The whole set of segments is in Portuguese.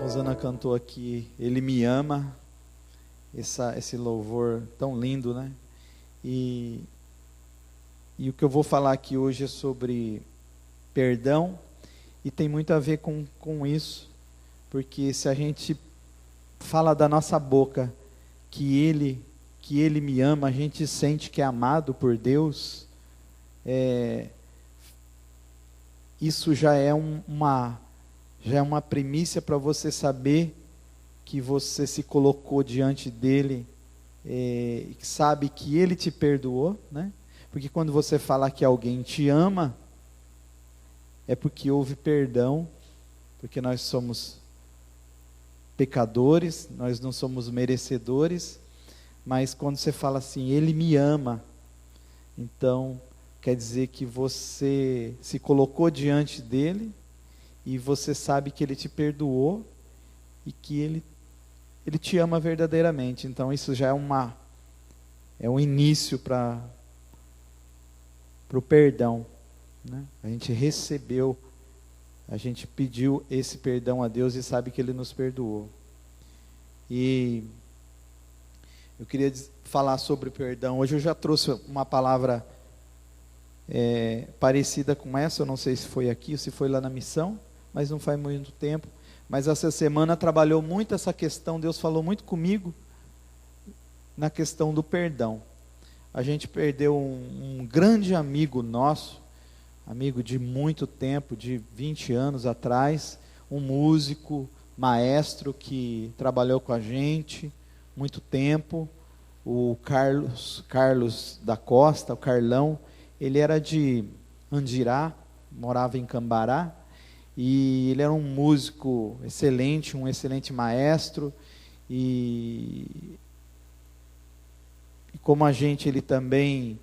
Rosana cantou aqui, Ele me ama, esse louvor tão lindo, né? E o que eu vou falar aqui hoje é sobre perdão, e tem muito a ver com isso, porque se a gente fala da nossa boca que Ele me ama, a gente sente que é amado por Deus, isso já é uma primícia para você saber que você se colocou diante dele, e sabe que ele te perdoou, né? Porque quando você fala que alguém te ama, é porque houve perdão, porque nós somos pecadores, nós não somos merecedores, mas quando você fala assim, ele me ama, então quer dizer que você se colocou diante dele, e você sabe que ele te perdoou, e que ele te ama verdadeiramente. Então isso já é um início para o perdão, né? A gente recebeu, a gente pediu esse perdão a Deus e sabe que Ele nos perdoou. E eu queria falar sobre perdão. Hoje eu já trouxe uma palavra parecida com essa, eu não sei se foi aqui ou se foi lá na missão, mas não faz muito tempo. Mas essa semana trabalhou muito essa questão, Deus falou muito comigo na questão do perdão. A gente perdeu um grande amigo nosso, amigo de muito tempo, de 20 anos atrás, um músico, maestro que trabalhou com a gente muito tempo, o Carlos da Costa, o Carlão. Ele era de Andirá, morava em Cambará, e ele era um músico excelente, um excelente maestro, e como a gente, ele também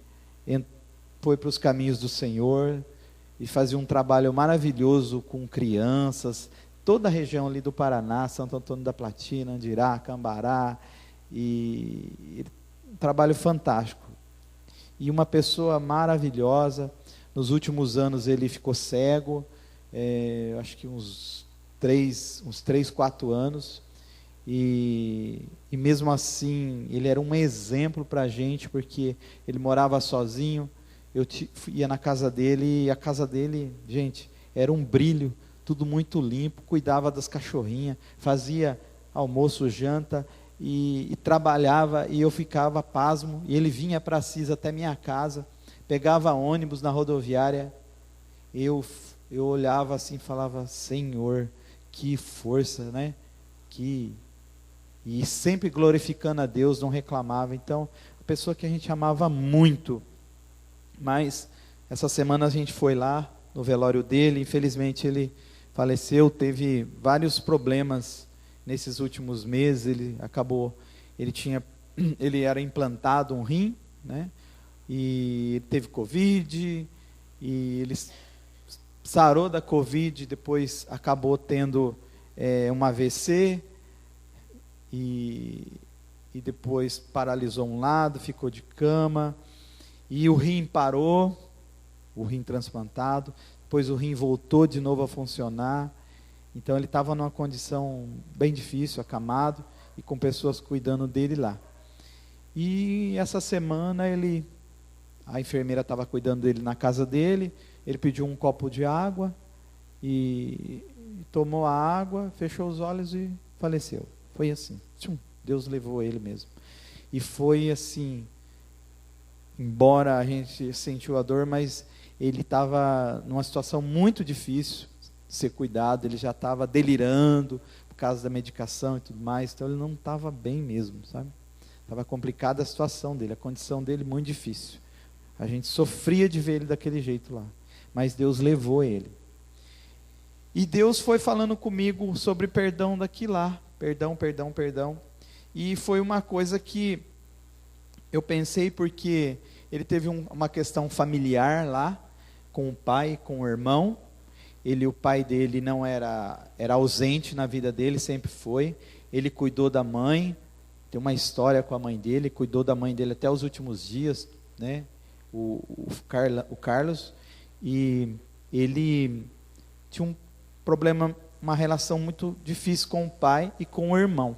foi para os caminhos do Senhor, e fazia um trabalho maravilhoso com crianças, toda a região ali do Paraná, Santo Antônio da Platina, Andirá, Cambará, e um trabalho fantástico, e uma pessoa maravilhosa. Nos últimos anos ele ficou cego, acho que uns 3, 4 anos, e mesmo assim ele era um exemplo para a gente, porque ele morava sozinho. Eu ia na casa dele, e a casa dele, gente, era um brilho, tudo muito limpo, cuidava das cachorrinhas, fazia almoço, janta, e trabalhava, e eu ficava pasmo, e ele vinha para Assis até minha casa, pegava ônibus na rodoviária, eu olhava assim e falava, Senhor, que força, né? E sempre glorificando a Deus, não reclamava. Então, a pessoa que a gente amava muito. Mas essa semana a gente foi lá no velório dele, infelizmente ele faleceu, teve vários problemas nesses últimos meses. Ele era implantado um rim, né? E teve Covid, e ele sarou da Covid, depois acabou tendo um AVC, e depois paralisou um lado, ficou de cama, e o rim parou, o rim transplantado, depois o rim voltou de novo a funcionar. Então ele estava numa condição bem difícil, acamado, e com pessoas cuidando dele lá. E essa semana a enfermeira estava cuidando dele na casa dele, ele pediu um copo de água, e tomou a água, fechou os olhos e faleceu. Foi assim, Deus levou ele mesmo. E foi assim, embora a gente sentiu a dor, mas ele estava numa situação muito difícil de ser cuidado, ele já estava delirando por causa da medicação e tudo mais, então ele não estava bem mesmo, sabe? Estava complicada a situação dele, a condição dele muito difícil. A gente sofria de ver ele daquele jeito lá, mas Deus levou ele. E Deus foi falando comigo sobre perdão daqui lá, perdão, e foi uma coisa que eu pensei, porque ele teve uma questão familiar lá, com o pai, com o irmão. O pai dele não era ausente na vida dele, sempre foi. Ele cuidou da mãe, tem uma história com a mãe dele, cuidou da mãe dele até os últimos dias, né? O Carlos, e ele tinha um problema uma relação muito difícil com o pai e com o irmão.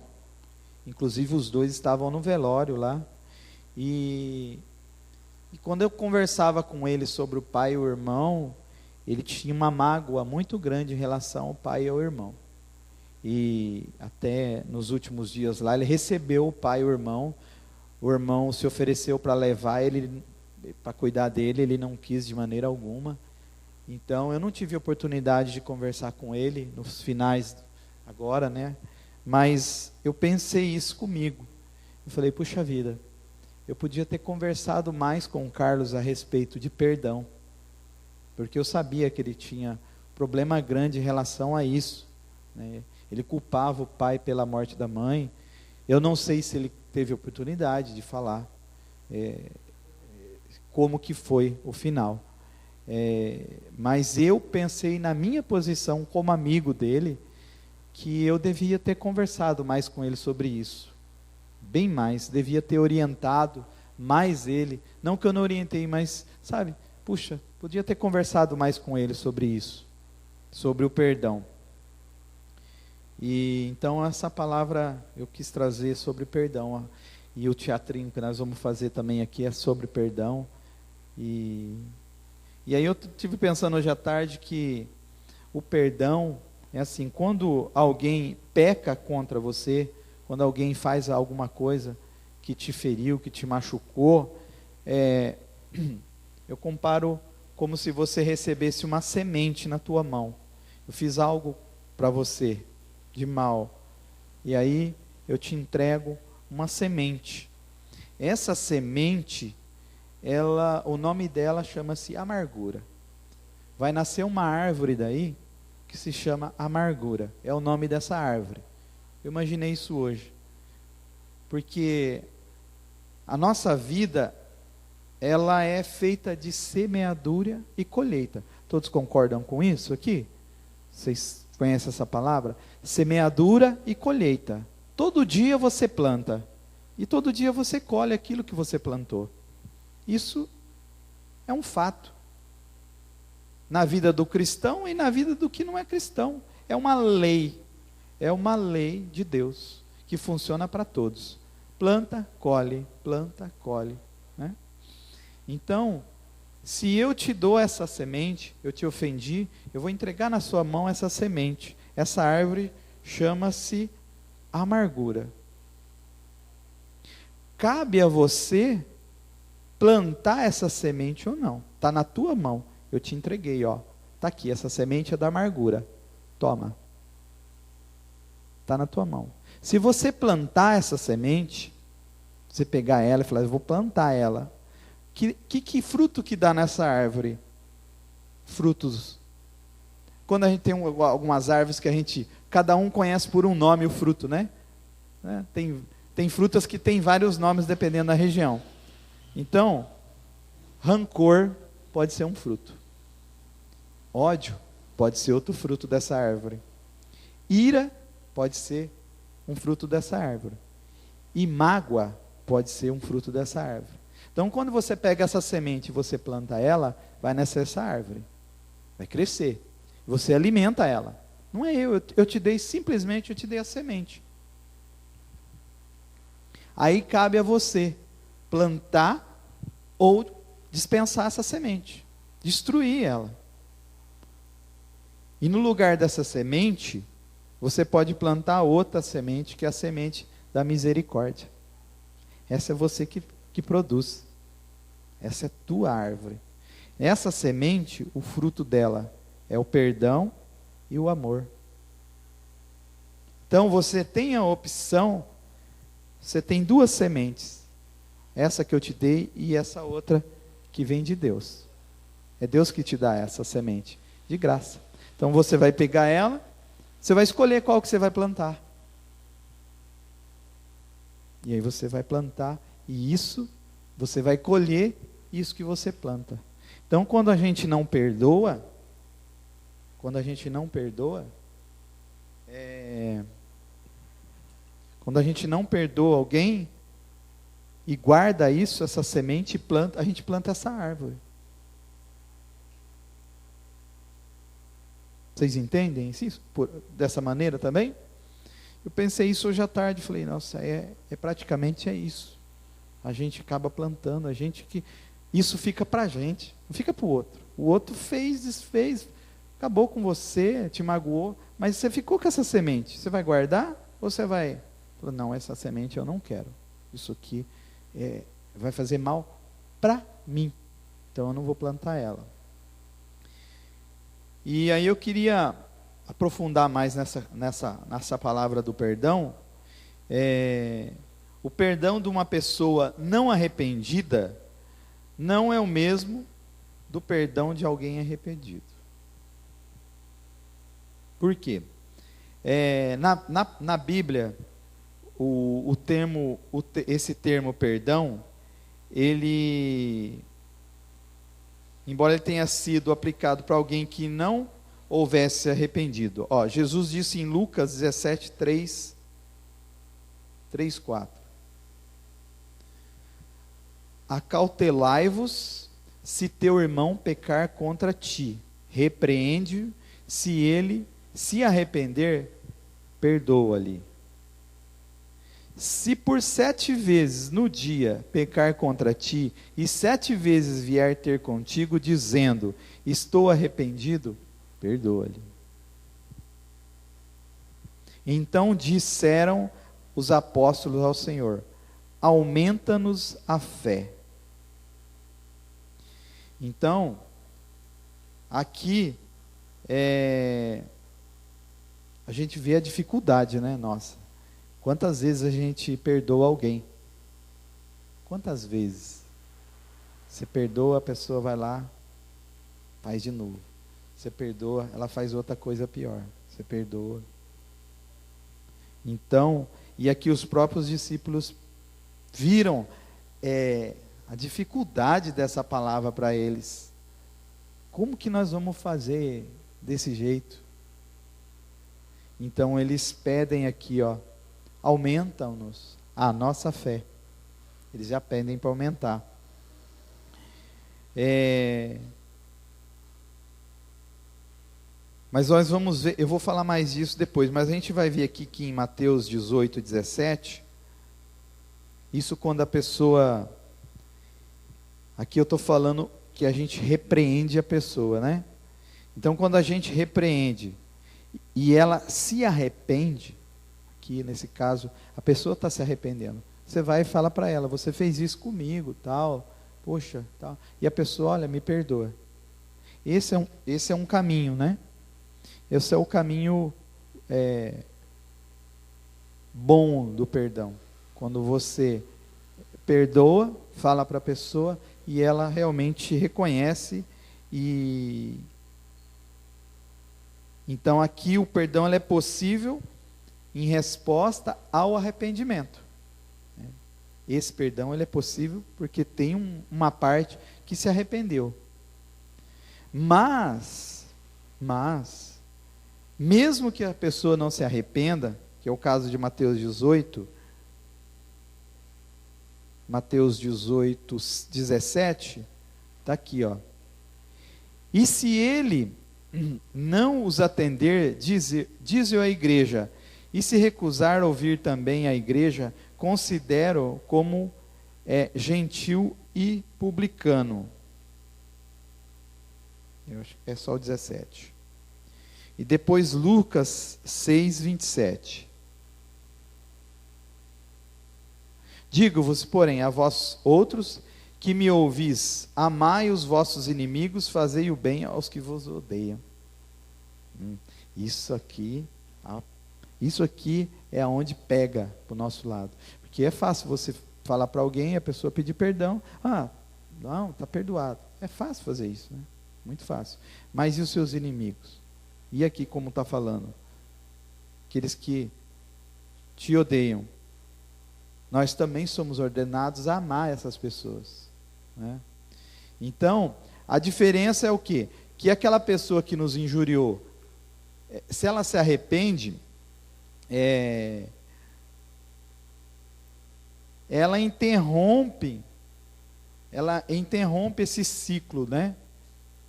Inclusive os dois estavam no velório lá. E quando eu conversava com ele sobre o pai e o irmão, ele tinha uma mágoa muito grande em relação ao pai e ao irmão. E até nos últimos dias lá, ele recebeu o pai e o irmão se ofereceu para levar ele, para cuidar dele, ele não quis de maneira alguma. Então eu não tive oportunidade de conversar com ele nos finais agora, né? Mas eu pensei isso comigo. Eu falei, puxa vida, eu podia ter conversado mais com o Carlos a respeito de perdão, porque eu sabia que ele tinha problema grande em relação a isso, né? Ele culpava o pai pela morte da mãe. Eu não sei se ele teve oportunidade de falar como que foi o final. Mas eu pensei na minha posição como amigo dele, que eu devia ter conversado mais com ele sobre isso. Bem mais, devia ter orientado mais ele. Não que eu não orientei, mas, sabe, puxa, podia ter conversado mais com ele sobre isso, sobre o perdão. E então essa palavra eu quis trazer sobre perdão. E o teatrinho que nós vamos fazer também aqui é sobre perdão. E aí eu estive pensando hoje à tarde que o perdão é assim, quando alguém peca contra você, quando alguém faz alguma coisa que te feriu, que te machucou, eu comparo como se você recebesse uma semente na tua mão. Eu fiz algo para você de mal, e aí eu te entrego uma semente. Essa semente, o nome dela chama-se amargura. Vai nascer uma árvore daí que se chama amargura. É o nome dessa árvore. Eu imaginei isso hoje, porque a nossa vida, ela é feita de semeadura e colheita. Todos concordam com isso aqui? Vocês conhecem essa palavra? Semeadura e colheita. Todo dia você planta, e todo dia você colhe aquilo que você plantou. Isso é um fato. Na vida do cristão e na vida do que não é cristão. É uma lei. É uma lei de Deus, que funciona para todos. Planta, colhe, né? Então, se eu te dou essa semente, eu te ofendi, eu vou entregar na sua mão essa semente. Essa árvore chama-se amargura. Cabe a você plantar essa semente ou não. Está na tua mão. Eu te entreguei, ó. Está aqui, essa semente é da amargura. Toma. Está na tua mão. Se você plantar essa semente, você pegar ela e falar, eu vou plantar ela. Que fruto que dá nessa árvore? Frutos. Quando a gente tem algumas árvores que cada um conhece por um nome o fruto, né? Tem frutas que têm vários nomes dependendo da região. Então, rancor pode ser um fruto. Ódio pode ser outro fruto dessa árvore. Ira pode ser um fruto dessa árvore. E mágoa pode ser um fruto dessa árvore. Então, quando você pega essa semente e você planta ela, vai nascer essa árvore. Vai crescer. Você alimenta ela. Não é eu te dei a semente. Aí cabe a você plantar ou dispensar essa semente. Destruir ela. E no lugar dessa semente, você pode plantar outra semente, que é a semente da misericórdia. Essa é você que produz. Essa é tua árvore. Essa semente, o fruto dela é o perdão e o amor. Então você tem a opção, você tem duas sementes. Essa que eu te dei e essa outra que vem de Deus. É Deus que te dá essa semente, de graça. Então você vai pegar ela, você vai escolher qual que você vai plantar. E aí você vai plantar, e isso, você vai colher isso que você planta. Então quando a gente não perdoa, quando a gente não perdoa alguém, e guarda isso, essa semente, a gente planta essa árvore. Vocês entendem isso dessa maneira também? Eu pensei isso hoje à tarde, falei, nossa, praticamente isso. A gente acaba plantando, isso fica para a gente, não fica para o outro. O outro fez, desfez, acabou com você, te magoou, mas você ficou com essa semente. Você vai guardar ou você vai? Não, essa semente eu não quero. Isso aqui vai fazer mal para mim. Então eu não vou plantar ela. E aí eu queria aprofundar mais nessa palavra do perdão. O perdão de uma pessoa não arrependida não é o mesmo do perdão de alguém arrependido. Por quê? Na Bíblia, esse termo perdão, embora ele tenha sido aplicado para alguém que não houvesse arrependido. Jesus disse em Lucas 17, 3, 4. Acautelai-vos se teu irmão pecar contra ti, repreende-o, se ele se arrepender, perdoa-lhe. Se por 7 vezes no dia pecar contra ti, e 7 vezes vier ter contigo, dizendo, estou arrependido, perdoa-lhe. Então disseram os apóstolos ao Senhor, aumenta-nos a fé. Então, aqui, a gente vê a dificuldade, né, nossa. Quantas vezes a gente perdoa alguém? Quantas vezes? Você perdoa, a pessoa vai lá, faz de novo. Você perdoa, ela faz outra coisa pior. Você perdoa. Então, e aqui os próprios discípulos viram a dificuldade dessa palavra para eles. Como que nós vamos fazer desse jeito? Então eles pedem aqui, aumentam-nos a nossa fé. Eles já pedem para aumentar. Mas nós vamos ver, eu vou falar mais disso depois, mas a gente vai ver aqui que em Mateus 18, 17, isso quando a pessoa, aqui eu estou falando que a gente repreende a pessoa, né? Então quando a gente repreende e ela se arrepende, aqui nesse caso, a pessoa está se arrependendo, você vai e fala para ela, você fez isso comigo, tal, poxa, tal, e a pessoa, olha, me perdoa. Esse é um caminho, né? Esse é o caminho bom do perdão. Quando você perdoa, fala para a pessoa e ela realmente reconhece. Então aqui o perdão é possível em resposta ao arrependimento. Esse perdão é possível porque tem uma parte que se arrependeu. Mas mesmo que a pessoa não se arrependa, que é o caso de Mateus 18, 17, está aqui, E se ele não os atender, dize à igreja, e se recusar a ouvir também a igreja, considero como gentil e publicano. Eu acho que é só o 17. E depois Lucas 6, 27. Digo-vos, porém, a vós outros que me ouvis, amai os vossos inimigos, fazei o bem aos que vos odeiam. Isso aqui é onde pega para o nosso lado. Porque é fácil você falar para alguém, a pessoa pedir perdão. Não, está perdoado. É fácil fazer isso, né? Muito fácil. Mas e os seus inimigos? E aqui como está falando? Aqueles que te odeiam. Nós também somos ordenados a amar essas pessoas, né? Então, a diferença é o quê? Que aquela pessoa que nos injuriou, se ela se arrepende, ela interrompe esse ciclo, né?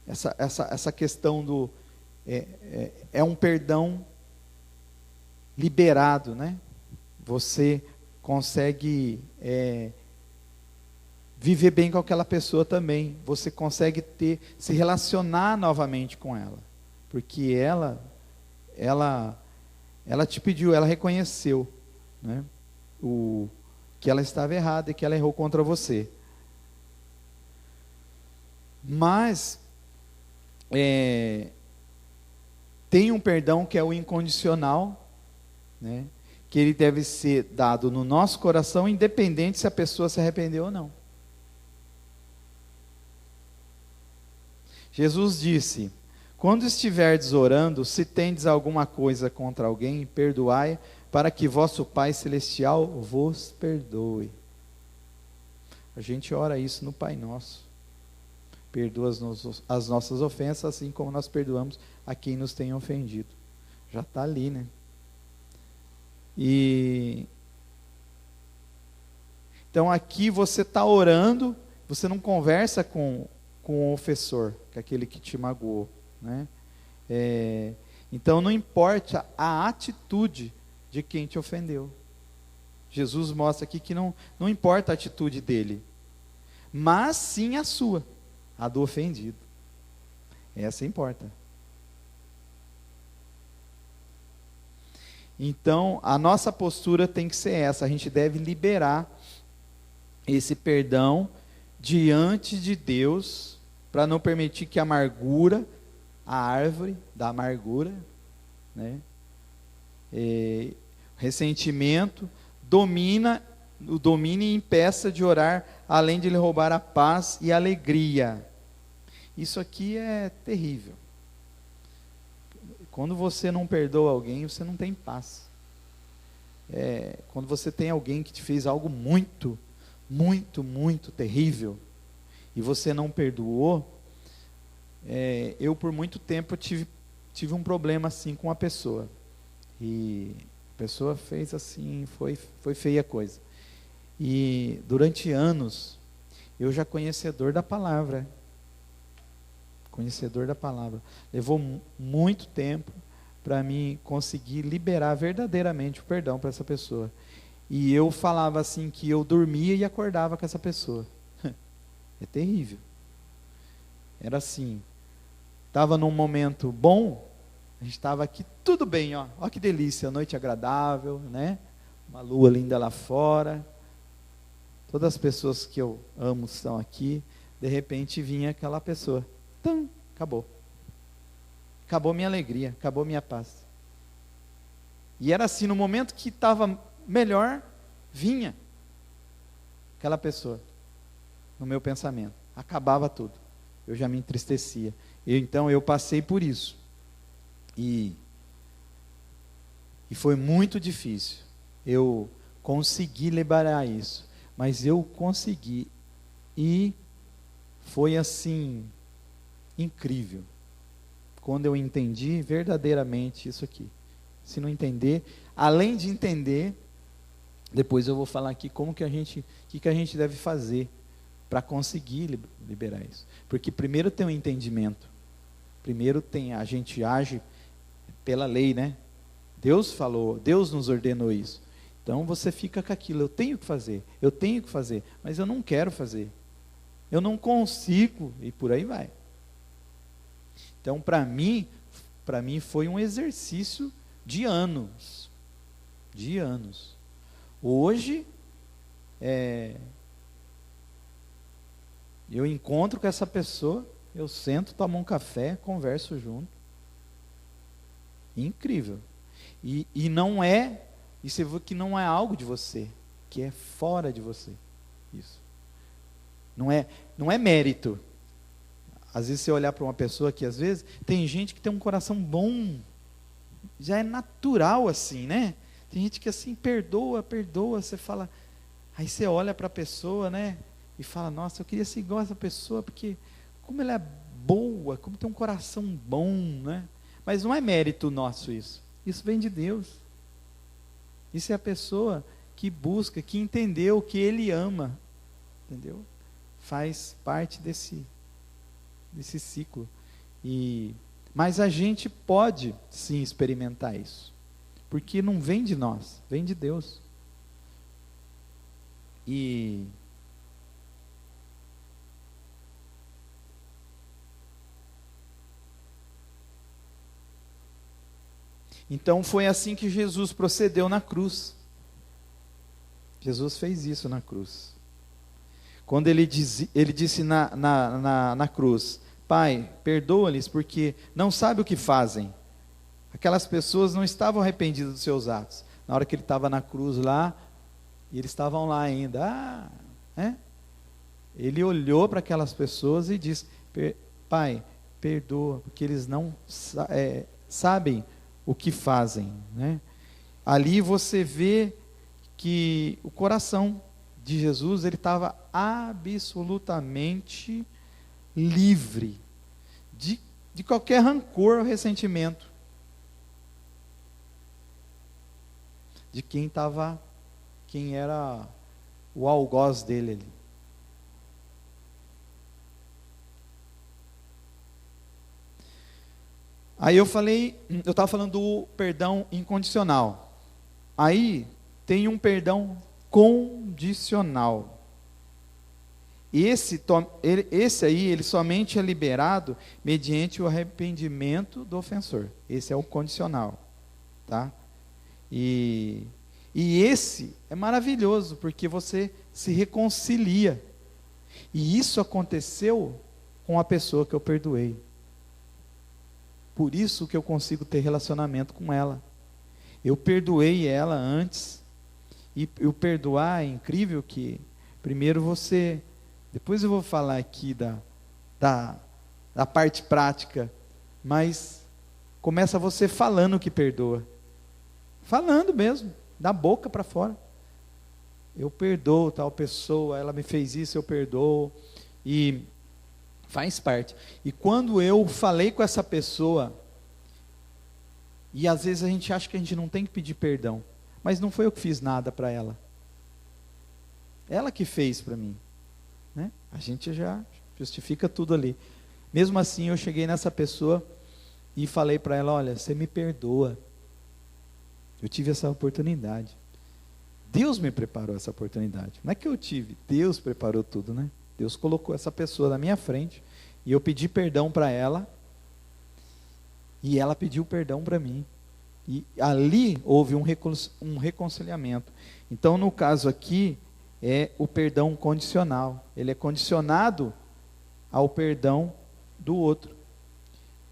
Essa questão é um perdão liberado, né? Você consegue viver bem com aquela pessoa também. Você consegue se relacionar novamente com ela, porque ela te pediu, ela reconheceu, né, que ela estava errada e que ela errou contra você. Mas tem um perdão que é o incondicional, né, que ele deve ser dado no nosso coração, independente se a pessoa se arrependeu ou não. Jesus disse: quando estiverdes orando, se tendes alguma coisa contra alguém, perdoai, para que vosso Pai Celestial vos perdoe. A gente ora isso no Pai Nosso. Perdoa as nossas ofensas, assim como nós perdoamos a quem nos tem ofendido. Já está ali, né? Então aqui você está orando, você não conversa com o ofensor, que é aquele que te magoou, né? Então não importa a atitude de quem te ofendeu. Jesus mostra aqui que não importa a atitude dele, mas sim a sua, a do ofendido. Essa importa. Então a nossa postura tem que ser essa, a gente deve liberar esse perdão diante de Deus, para não permitir que a amargura, a árvore da amargura, né, ressentimento, domine e impeça de orar, além de lhe roubar a paz e a alegria. Isso aqui é terrível. Quando você não perdoa alguém, você não tem paz. Quando você tem alguém que te fez algo muito, muito, muito terrível, e você não perdoou, eu por muito tempo tive um problema assim com a pessoa, e a pessoa fez assim, foi feia a coisa, e durante anos, eu já conhecedor da palavra, levou muito tempo para mim conseguir liberar verdadeiramente o perdão para essa pessoa, e eu falava assim que eu dormia e acordava com essa pessoa. É terrível. Era assim, estava num momento bom, a gente estava aqui, tudo bem, ó que delícia, noite agradável, né? Uma lua linda lá fora, todas as pessoas que eu amo estão aqui, de repente vinha aquela pessoa, acabou minha alegria, acabou minha paz. E era assim, no momento que estava melhor, vinha aquela pessoa no meu pensamento, acabava tudo, eu já me entristecia. Então eu passei por isso, e foi muito difícil, eu consegui liberar isso, mas eu consegui, e foi assim, incrível, quando eu entendi verdadeiramente isso aqui. Se não entender, além de entender, depois eu vou falar aqui o que a gente deve fazer para conseguir liberar isso. Porque primeiro tem um entendimento, a gente age pela lei, né? Deus falou, Deus nos ordenou isso. Então você fica com aquilo, eu tenho que fazer, mas eu não quero fazer, eu não consigo, e por aí vai. Então para mim foi um exercício de anos. Hoje, eu encontro com essa pessoa, eu sento, tomo um café, converso junto. Incrível. E não é, e você vê que não é algo de você, que é fora de você. Isso. Não é mérito. Às vezes você olhar para uma pessoa que às vezes, tem gente que tem um coração bom, já é natural assim, né? Tem gente que assim, perdoa, você fala, aí você olha para a pessoa, né? E fala, nossa, eu queria ser igual a essa pessoa, porque como ela é boa, como tem um coração bom, né? Mas não é mérito nosso isso vem de Deus. Isso é a pessoa que busca, que entendeu que Ele ama, entendeu? Faz parte desse ciclo. E Mas a gente pode sim experimentar isso, porque não vem de nós, vem de Deus. E então foi assim que Jesus procedeu na cruz. Jesus fez isso na cruz. Quando ele disse na cruz: Pai, perdoa-lhes porque não sabem o que fazem. Aquelas pessoas não estavam arrependidas dos seus atos. Na hora que ele estava na cruz lá, e eles estavam lá ainda. Ele olhou para aquelas pessoas e disse: Pai, perdoa, porque eles não sabem o que fazem. Né? Ali você vê que o coração de Jesus, ele estava absolutamente livre de qualquer rancor ou ressentimento de quem era o algoz dele ali. Aí eu estava falando do perdão incondicional. Aí tem um perdão condicional. Esse aí, ele somente é liberado mediante o arrependimento do ofensor. Esse é o condicional, tá? E esse é maravilhoso, porque você se reconcilia. E isso aconteceu com a pessoa que eu perdoei. Por isso que eu consigo ter relacionamento com ela. Eu perdoei ela antes. E o perdoar é incrível que, primeiro depois eu vou falar aqui da parte prática, mas começa você falando que perdoa. Falando mesmo, da boca para fora. Eu perdoo tal pessoa, ela me fez isso, eu perdoo. E faz parte. E quando eu falei com essa pessoa, e às vezes a gente acha que a gente não tem que pedir perdão, mas não foi eu que fiz nada para ela. Ela que fez para mim. Né? A gente já justifica tudo ali. Mesmo assim, eu cheguei nessa pessoa e falei para ela: olha, você me perdoa. Eu tive essa oportunidade. Deus me preparou essa oportunidade. Não é que eu tive, Deus preparou tudo, né? Deus colocou essa pessoa na minha frente e eu pedi perdão para ela e ela pediu perdão para mim. E ali houve um reconciliamento. Então, no caso aqui, é o perdão condicional. Ele é condicionado ao perdão do outro.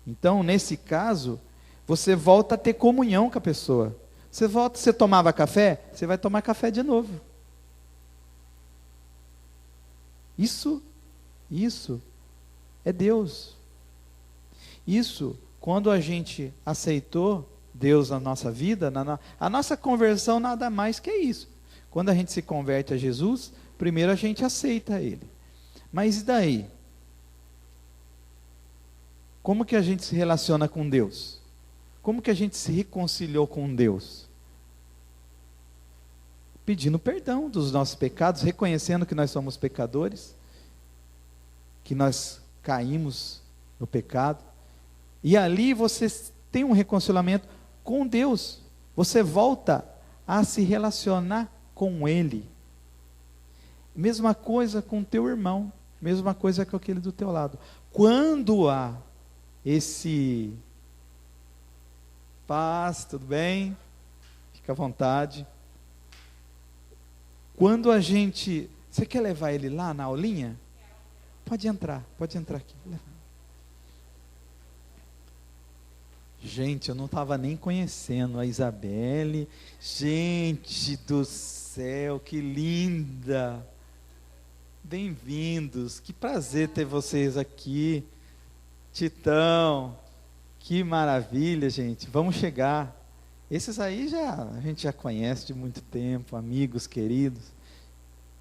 Então, nesse caso, você volta a ter comunhão com a pessoa. Você tomava café, você vai tomar café de novo. Isso é Deus. Isso, quando a gente aceitou Deus na nossa vida, a nossa conversão nada mais que isso. Quando a gente se converte a Jesus, primeiro a gente aceita Ele. Mas e daí? Como que a gente se relaciona com Deus? Como que a gente se reconciliou com Deus? Pedindo perdão dos nossos pecados, reconhecendo que nós somos pecadores, que nós caímos no pecado. E ali você tem um reconciliamento com Deus. Você volta a se relacionar com Ele. Mesma coisa com o teu irmão. Mesma coisa com aquele do teu lado. Quando há esse... Paz, tudo bem? Fica à vontade. Quando a gente... Você quer levar ele lá na aulinha? Pode entrar aqui. Gente, eu não estava nem conhecendo a Isabelle. Gente do céu, que linda! Bem-vindos, que prazer ter vocês aqui. Titão, que maravilha, gente. Vamos chegar. Esses aí a gente já conhece de muito tempo, amigos queridos.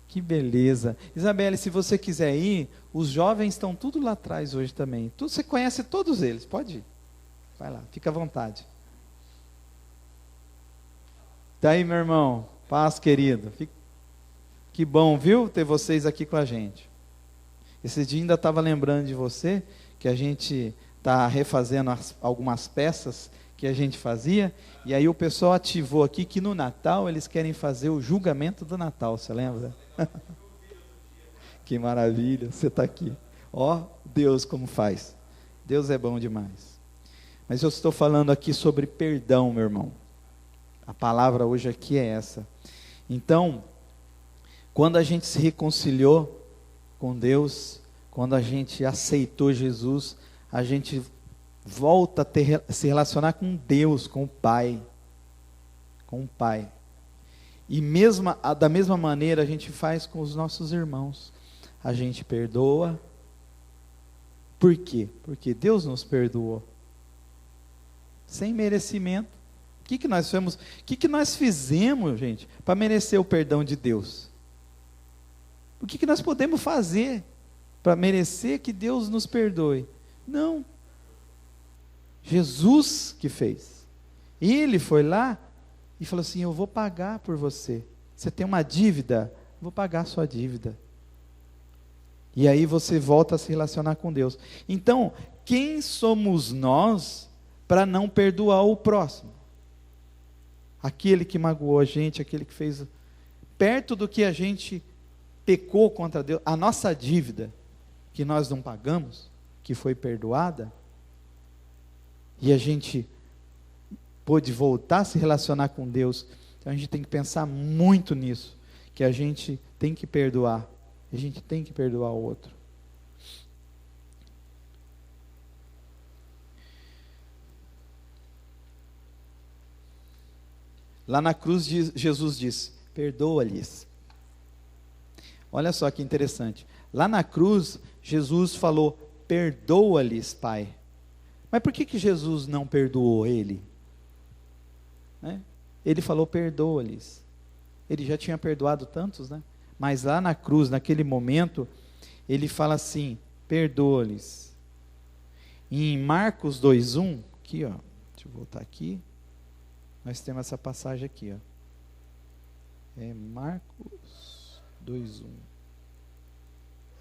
Que beleza. Isabelle, se você quiser ir, os jovens estão tudo lá atrás hoje também. Você conhece todos eles, pode ir. Vai lá, fica à vontade. Tá aí, meu irmão. Paz, querido. Que bom, viu, ter vocês aqui com a gente. Esse dia ainda estava lembrando de você, que a gente, está refazendo algumas peças que a gente fazia, e aí o pessoal ativou aqui que no Natal eles querem fazer o julgamento do Natal, você lembra? Que maravilha, você está aqui. Ó, Deus como faz. Deus é bom demais. Mas eu estou falando aqui sobre perdão, meu irmão. A palavra hoje aqui é essa. Então, quando a gente se reconciliou com Deus, quando a gente aceitou Jesus, a gente volta a se relacionar com Deus, com o Pai. Com o Pai. E da mesma maneira a gente faz com os nossos irmãos. A gente perdoa. Por quê? Porque Deus nos perdoou. Sem merecimento. O que nós fizemos? O que nós fizemos, gente, para merecer o perdão de Deus? O que nós podemos fazer para merecer que Deus nos perdoe? Não. Jesus que fez. Ele foi lá e falou assim: eu vou pagar por você. Você tem uma dívida? Vou pagar a sua dívida. E aí você volta a se relacionar com Deus. Então, quem somos nós para não perdoar o próximo? Aquele que magoou a gente, aquele que fez perto do que a gente pecou contra Deus, a nossa dívida que nós não pagamos, que foi perdoada, e a gente pôde voltar a se relacionar com Deus. Então a gente tem que pensar muito nisso, que a gente tem que perdoar, a gente tem que perdoar o outro. Lá na cruz Jesus disse: perdoa-lhes. Olha só que interessante. Lá na cruz Jesus falou: perdoa-lhes, Pai. Mas por que Jesus não perdoou ele? Né? Ele falou: perdoa-lhes. Ele já tinha perdoado tantos, né? Mas lá na cruz, naquele momento, ele fala assim: perdoa-lhes. Em Marcos 2:1, aqui ó, deixa eu voltar aqui. Nós temos essa passagem aqui, ó. É Marcos 2:1.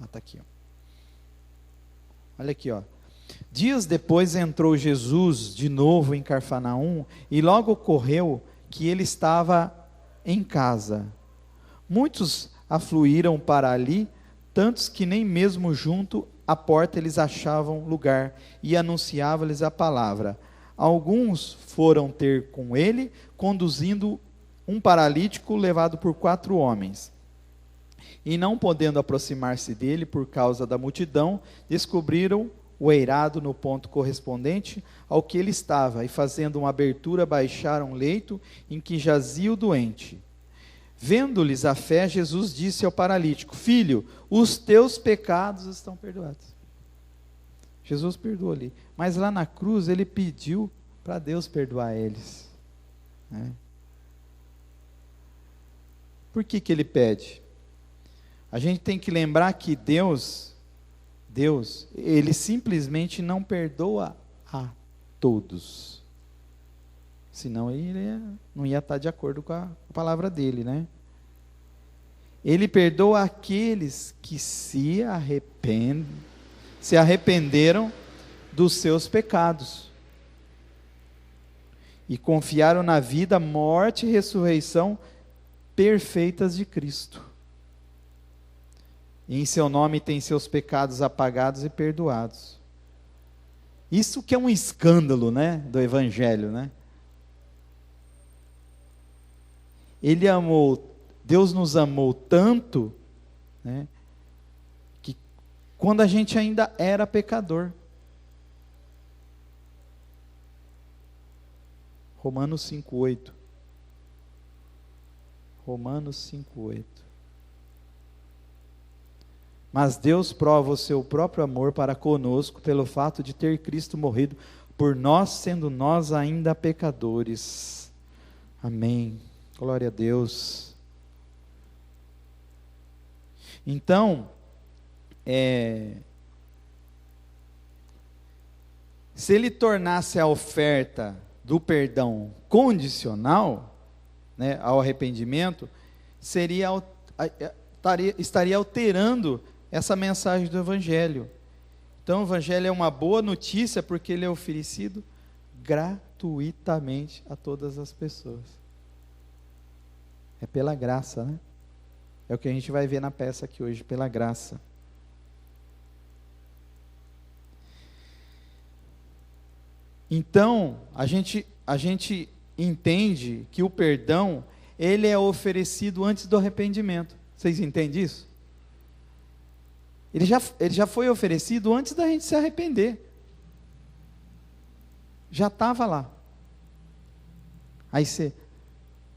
Está aqui, ó. Olha aqui, ó. Dias depois entrou Jesus de novo em Cafarnaum, e logo ocorreu que ele estava em casa. Muitos afluíram para ali, tantos que nem mesmo junto à porta eles achavam lugar, e anunciava-lhes a palavra. Alguns foram ter com ele, conduzindo um paralítico levado por 4 homens. E não podendo aproximar-se dele por causa da multidão, descobriram o eirado no ponto correspondente ao que ele estava, e fazendo uma abertura, baixaram o leito em que jazia o doente. Vendo-lhes a fé, Jesus disse ao paralítico: filho, os teus pecados estão perdoados. Jesus perdoou ali, mas lá na cruz ele pediu para Deus perdoar eles, né? Por que ele pede? A gente tem que lembrar que Deus, ele simplesmente não perdoa a todos. Senão ele não ia estar de acordo com a palavra dele, né? Ele perdoa aqueles que se arrependeram dos seus pecados e confiaram na vida, morte e ressurreição perfeitas de Cristo. E em seu nome tem seus pecados apagados e perdoados. Isso que é um escândalo, né, do Evangelho, né? Deus nos amou tanto, né, que quando a gente ainda era pecador. Romanos 5:8. Romanos 5:8. Mas Deus prova o seu próprio amor para conosco pelo fato de ter Cristo morrido por nós, sendo nós ainda pecadores. Amém. Glória a Deus. Então, se ele tornasse a oferta do perdão condicional, né, ao arrependimento, estaria alterando essa mensagem do Evangelho, Então o Evangelho é uma boa notícia porque ele é oferecido gratuitamente a todas as pessoas. É pela graça, né? É o que a gente vai ver na peça aqui hoje, pela graça. Então, a gente entende que o perdão, ele é oferecido antes do arrependimento. Vocês entendem isso? Ele já foi oferecido antes da gente se arrepender. Já estava lá. Aí você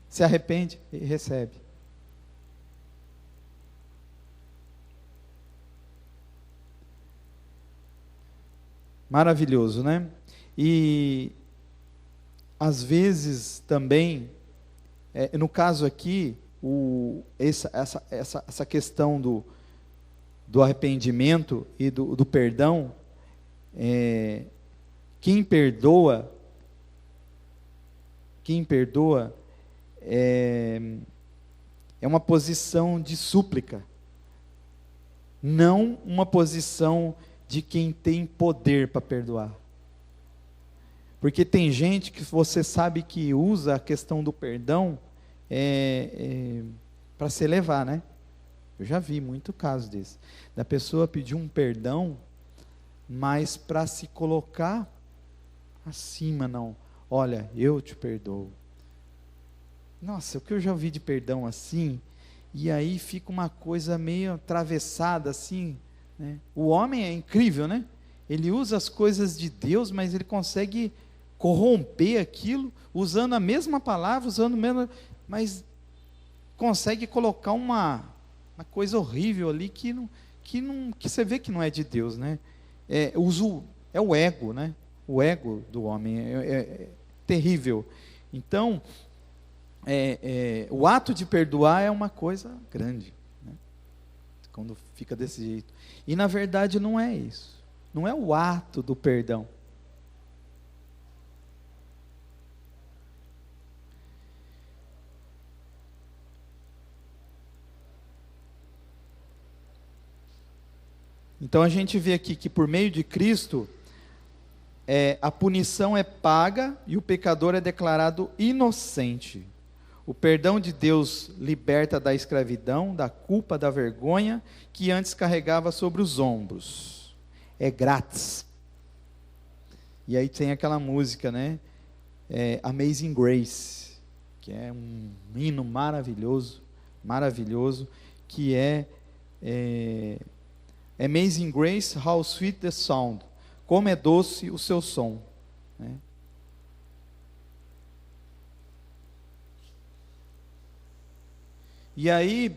se arrepende e recebe. Maravilhoso, né? E às vezes também, no caso aqui, essa questão do arrependimento e do perdão, quem perdoa é uma posição de súplica, não uma posição de quem tem poder para perdoar. Porque tem gente que você sabe que usa a questão do perdão para se elevar, né? Eu já vi muito caso desse. Da pessoa pedir um perdão, mas para se colocar acima, não. Olha, eu te perdoo. Nossa, o que eu já ouvi de perdão assim, e aí fica uma coisa meio atravessada assim, né? O homem é incrível, né? Ele usa as coisas de Deus, mas ele consegue corromper aquilo, usando a mesma palavra, mas consegue colocar uma coisa horrível ali que você vê que não é de Deus, né? É o ego, né? O ego do homem é terrível. Então, o ato de perdoar é uma coisa grande, né? Quando fica desse jeito. E na verdade não é isso. Não é o ato do perdão. Então a gente vê aqui que por meio de Cristo, a punição é paga e o pecador é declarado inocente. O perdão de Deus liberta da escravidão, da culpa, da vergonha que antes carregava sobre os ombros. É grátis. E aí tem aquela música, né? Amazing Grace, que é um hino maravilhoso, que Amazing Grace, how sweet the sound. Como é doce o seu som, né? E aí,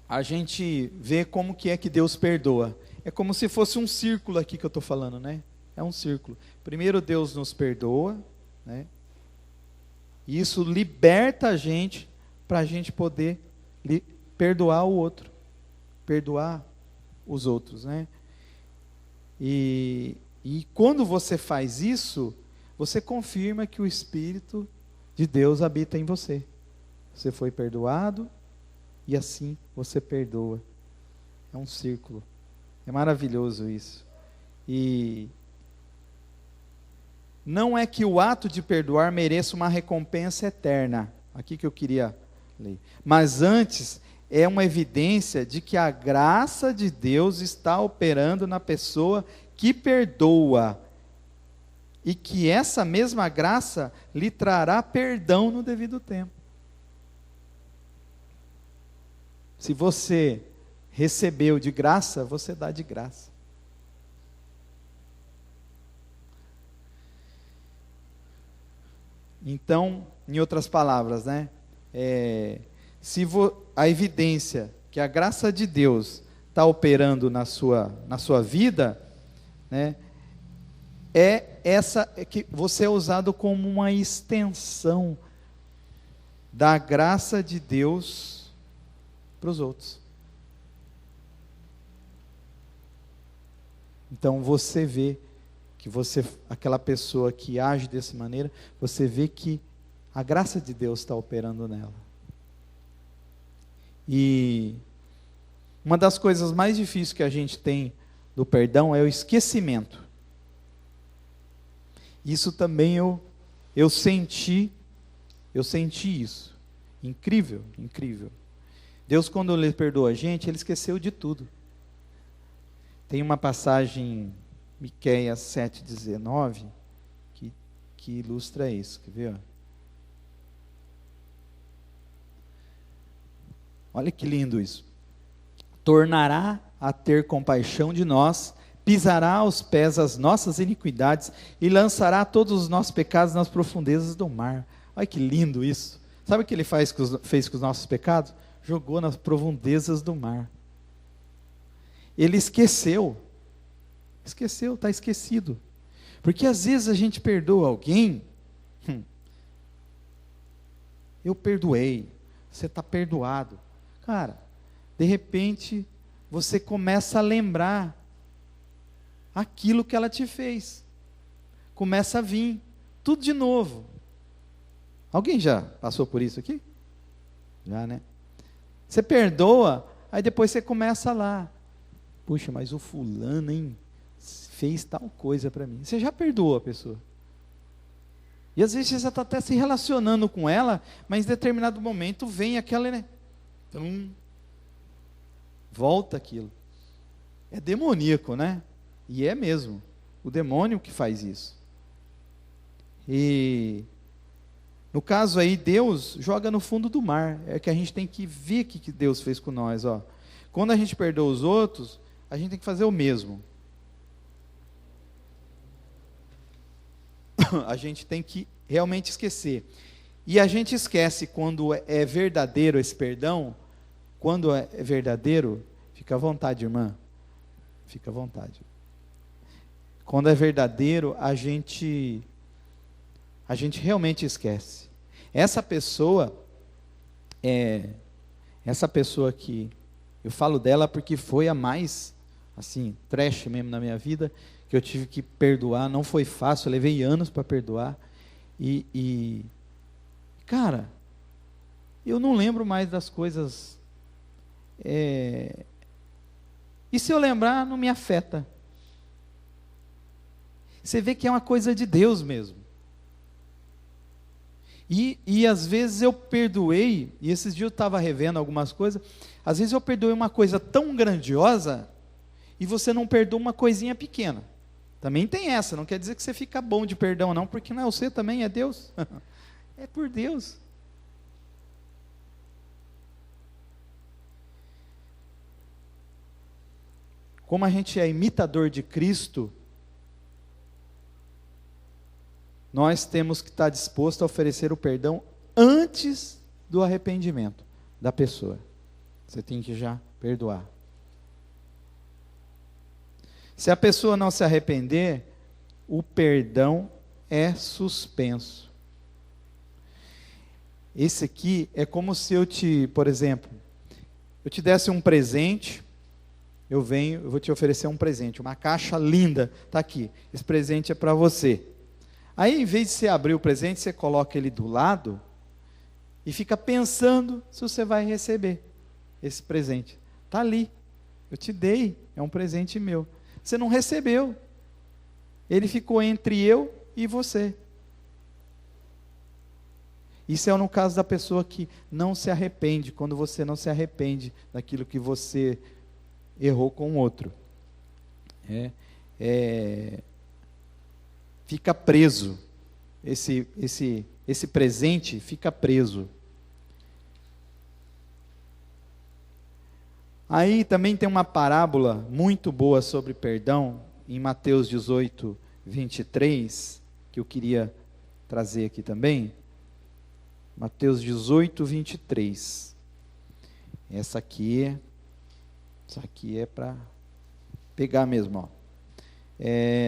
a gente vê como que é que Deus perdoa. É como se fosse um círculo aqui que eu estou falando, né? É um círculo. Primeiro Deus nos perdoa, né? E isso liberta a gente, para a gente poder perdoar o outro. Perdoar os outros, né? E quando você faz isso, você confirma que o Espírito de Deus habita em você. Você foi perdoado e assim você perdoa. É um círculo. É maravilhoso isso. E não é que o ato de perdoar mereça uma recompensa eterna. Aqui que eu queria ler. Mas antes é uma evidência de que a graça de Deus está operando na pessoa que perdoa, e que essa mesma graça lhe trará perdão no devido tempo. Se você recebeu de graça, você dá de graça. Então, em outras palavras, né? A evidência que a graça de Deus está operando na sua vida, né, que você é usado como uma extensão da graça de Deus para os outros. Então você vê que aquela pessoa que age dessa maneira, você vê que a graça de Deus está operando nela. E uma das coisas mais difíceis que a gente tem do perdão é o esquecimento. Isso também eu senti isso. Incrível, incrível. Deus, quando Ele perdoa a gente, Ele esqueceu de tudo. Tem uma passagem, Miqueias 7,19, que ilustra isso. Quer ver? Olha que lindo isso. Tornará a ter compaixão de nós, pisará aos pés as nossas iniquidades e lançará todos os nossos pecados nas profundezas do mar. Olha que lindo isso. Sabe o que Ele fez com os nossos pecados? Jogou nas profundezas do mar. Ele esqueceu, está esquecido. Porque às vezes a gente perdoa alguém, eu perdoei, você está perdoado. Cara, de repente, você começa a lembrar aquilo que ela te fez. Começa a vir tudo de novo. Alguém já passou por isso aqui? Já, né? Você perdoa, aí depois você começa lá. Puxa, mas o fulano, hein, fez tal coisa para mim. Você já perdoa a pessoa. E às vezes você está até se relacionando com ela, mas em determinado momento vem aquela, né? Volta aquilo. É demoníaco, né? E é mesmo. O demônio que faz isso. E no caso aí, Deus joga no fundo do mar. É que a gente tem que ver o que Deus fez com nós. Ó. Quando a gente perdoa os outros, a gente tem que fazer o mesmo. A gente tem que realmente esquecer. E a gente esquece quando é verdadeiro esse perdão. Quando é verdadeiro, fica à vontade, irmã. Fica à vontade. Quando é verdadeiro, a gente realmente esquece. Essa pessoa que eu falo dela porque foi a mais, assim, trash mesmo na minha vida, que eu tive que perdoar, não foi fácil, eu levei anos para perdoar, cara, eu não lembro mais das coisas, e se eu lembrar, não me afeta. Você vê que é uma coisa de Deus mesmo. E às vezes eu perdoei, e esses dias eu estava revendo algumas coisas, às vezes eu perdoei uma coisa tão grandiosa, e você não perdoa uma coisinha pequena. Também tem essa, não quer dizer que você fica bom de perdão não, porque não é você também, é Deus. É por Deus. Como a gente é imitador de Cristo, nós temos que estar disposto a oferecer o perdão antes do arrependimento da pessoa. Você tem que já perdoar. Se a pessoa não se arrepender, o perdão é suspenso. Esse aqui é como se por exemplo, eu te desse um presente, eu vou te oferecer um presente, uma caixa linda, está aqui, esse presente é para você. Aí, em vez de você abrir o presente, você coloca ele do lado e fica pensando se você vai receber esse presente. Está ali, eu te dei, é um presente meu. Você não recebeu, ele ficou entre eu e você. Isso é no caso da pessoa que não se arrepende, quando você não se arrepende daquilo que você errou com o outro. Fica preso, esse presente fica preso. Aí também tem uma parábola muito boa sobre perdão, em Mateus 18, 23, que eu queria trazer aqui também. Mateus 18, 23. Essa aqui é para pegar mesmo, ó.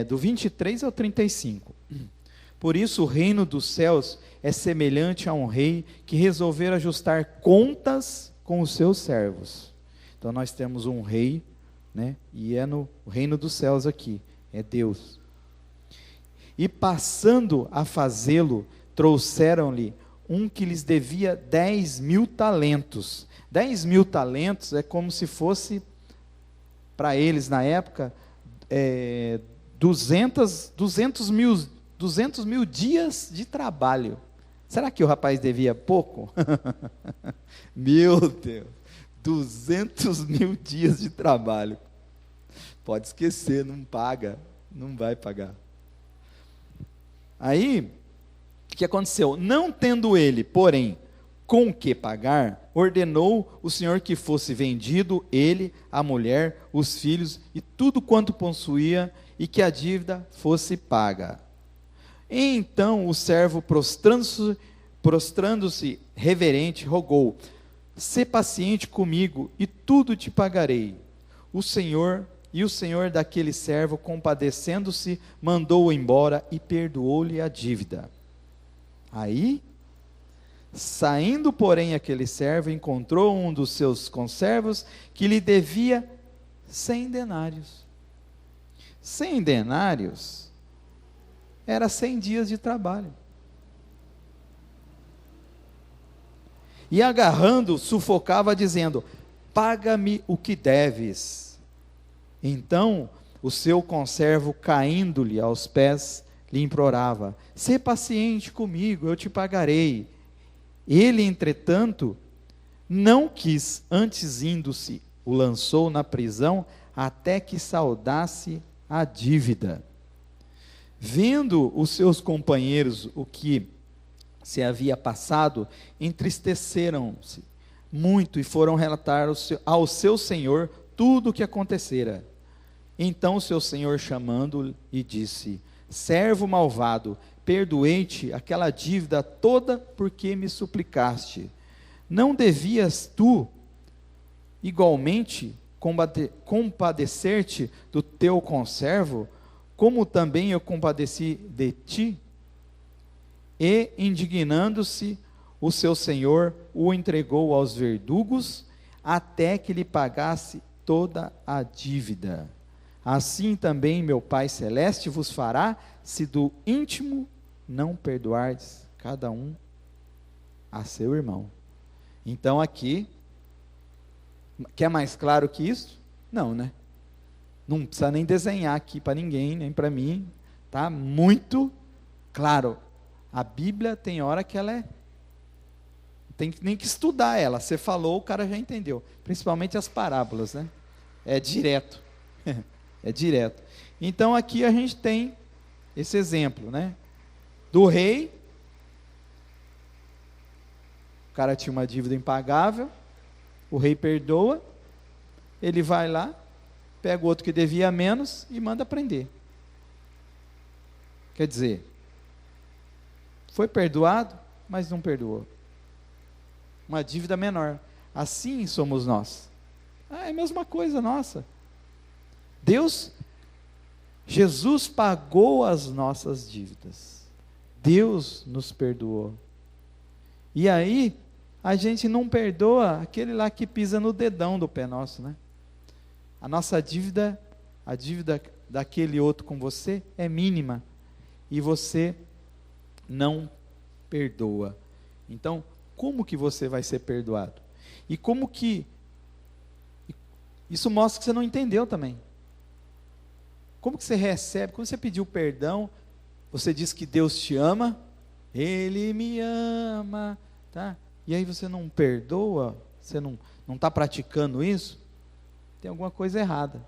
Do 23 ao 35. Por isso o reino dos céus é semelhante a um rei que resolveu ajustar contas com os seus servos. Então nós temos um rei, né? E é no reino dos céus aqui, é Deus. E passando a fazê-lo, trouxeram-lhe um que lhes devia 10.000 talentos. 10.000 talentos é como se fosse, para eles na época, 200 mil dias de trabalho. Será que o rapaz devia pouco? Meu Deus, 200 mil dias de trabalho. Pode esquecer, não paga, não vai pagar. Aí, o que aconteceu? Não tendo ele, porém, com que pagar, ordenou o Senhor que fosse vendido ele, a mulher, os filhos e tudo quanto possuía, e que a dívida fosse paga. Então o servo, prostrando-se reverente, rogou: sê paciente comigo, e tudo te pagarei. O Senhor daquele servo, compadecendo-se, mandou-o embora e perdoou-lhe a dívida. Aí, saindo, porém, aquele servo encontrou um dos seus conservos que lhe devia 100 denários. 100 denários era 100 dias de trabalho. E agarrando, sufocava, dizendo: paga-me o que deves. Então o seu conservo, caindo-lhe aos pés, lhe implorava: sê paciente comigo, eu te pagarei. Ele, entretanto, não quis, antes indo-se, o lançou na prisão, até que saldasse a dívida. Vendo os seus companheiros o que se havia passado, entristeceram-se muito e foram relatar ao seu senhor tudo o que acontecera. Então o seu senhor, chamando-o, e disse: servo malvado, perdoei-te aquela dívida toda porque me suplicaste. Não devias tu igualmente compadecer-te do teu conservo, como também eu compadeci de ti? E, indignando-se, o seu senhor o entregou aos verdugos, até que lhe pagasse toda a dívida. Assim também meu Pai Celeste vos fará, se do íntimo não perdoardes cada um a seu irmão. Então aqui, quer mais claro que isso? Não, né? Não precisa nem desenhar aqui para ninguém, nem para mim, tá? Muito claro. A Bíblia tem hora que ela tem nem que estudar ela. Você falou, o cara já entendeu. Principalmente as parábolas, né? É direto. É direto. Então aqui a gente tem esse exemplo, né? Do rei. O cara tinha uma dívida impagável. O rei perdoa. Ele vai lá, pega o outro que devia menos e manda prender. Quer dizer, foi perdoado, mas não perdoou. Uma dívida menor. Assim somos nós. É a mesma coisa nossa. Jesus pagou as nossas dívidas. Deus nos perdoou. E aí, a gente não perdoa aquele lá que pisa no dedão do pé nosso, né? A nossa dívida, a dívida daquele outro com você é mínima. E você não perdoa. Então, como que você vai ser perdoado? E como que... Isso mostra que você não entendeu também. Como que você recebe? Quando você pediu perdão, você diz que Deus te ama, Ele me ama, tá? E aí você não perdoa, você não está praticando isso, tem alguma coisa errada.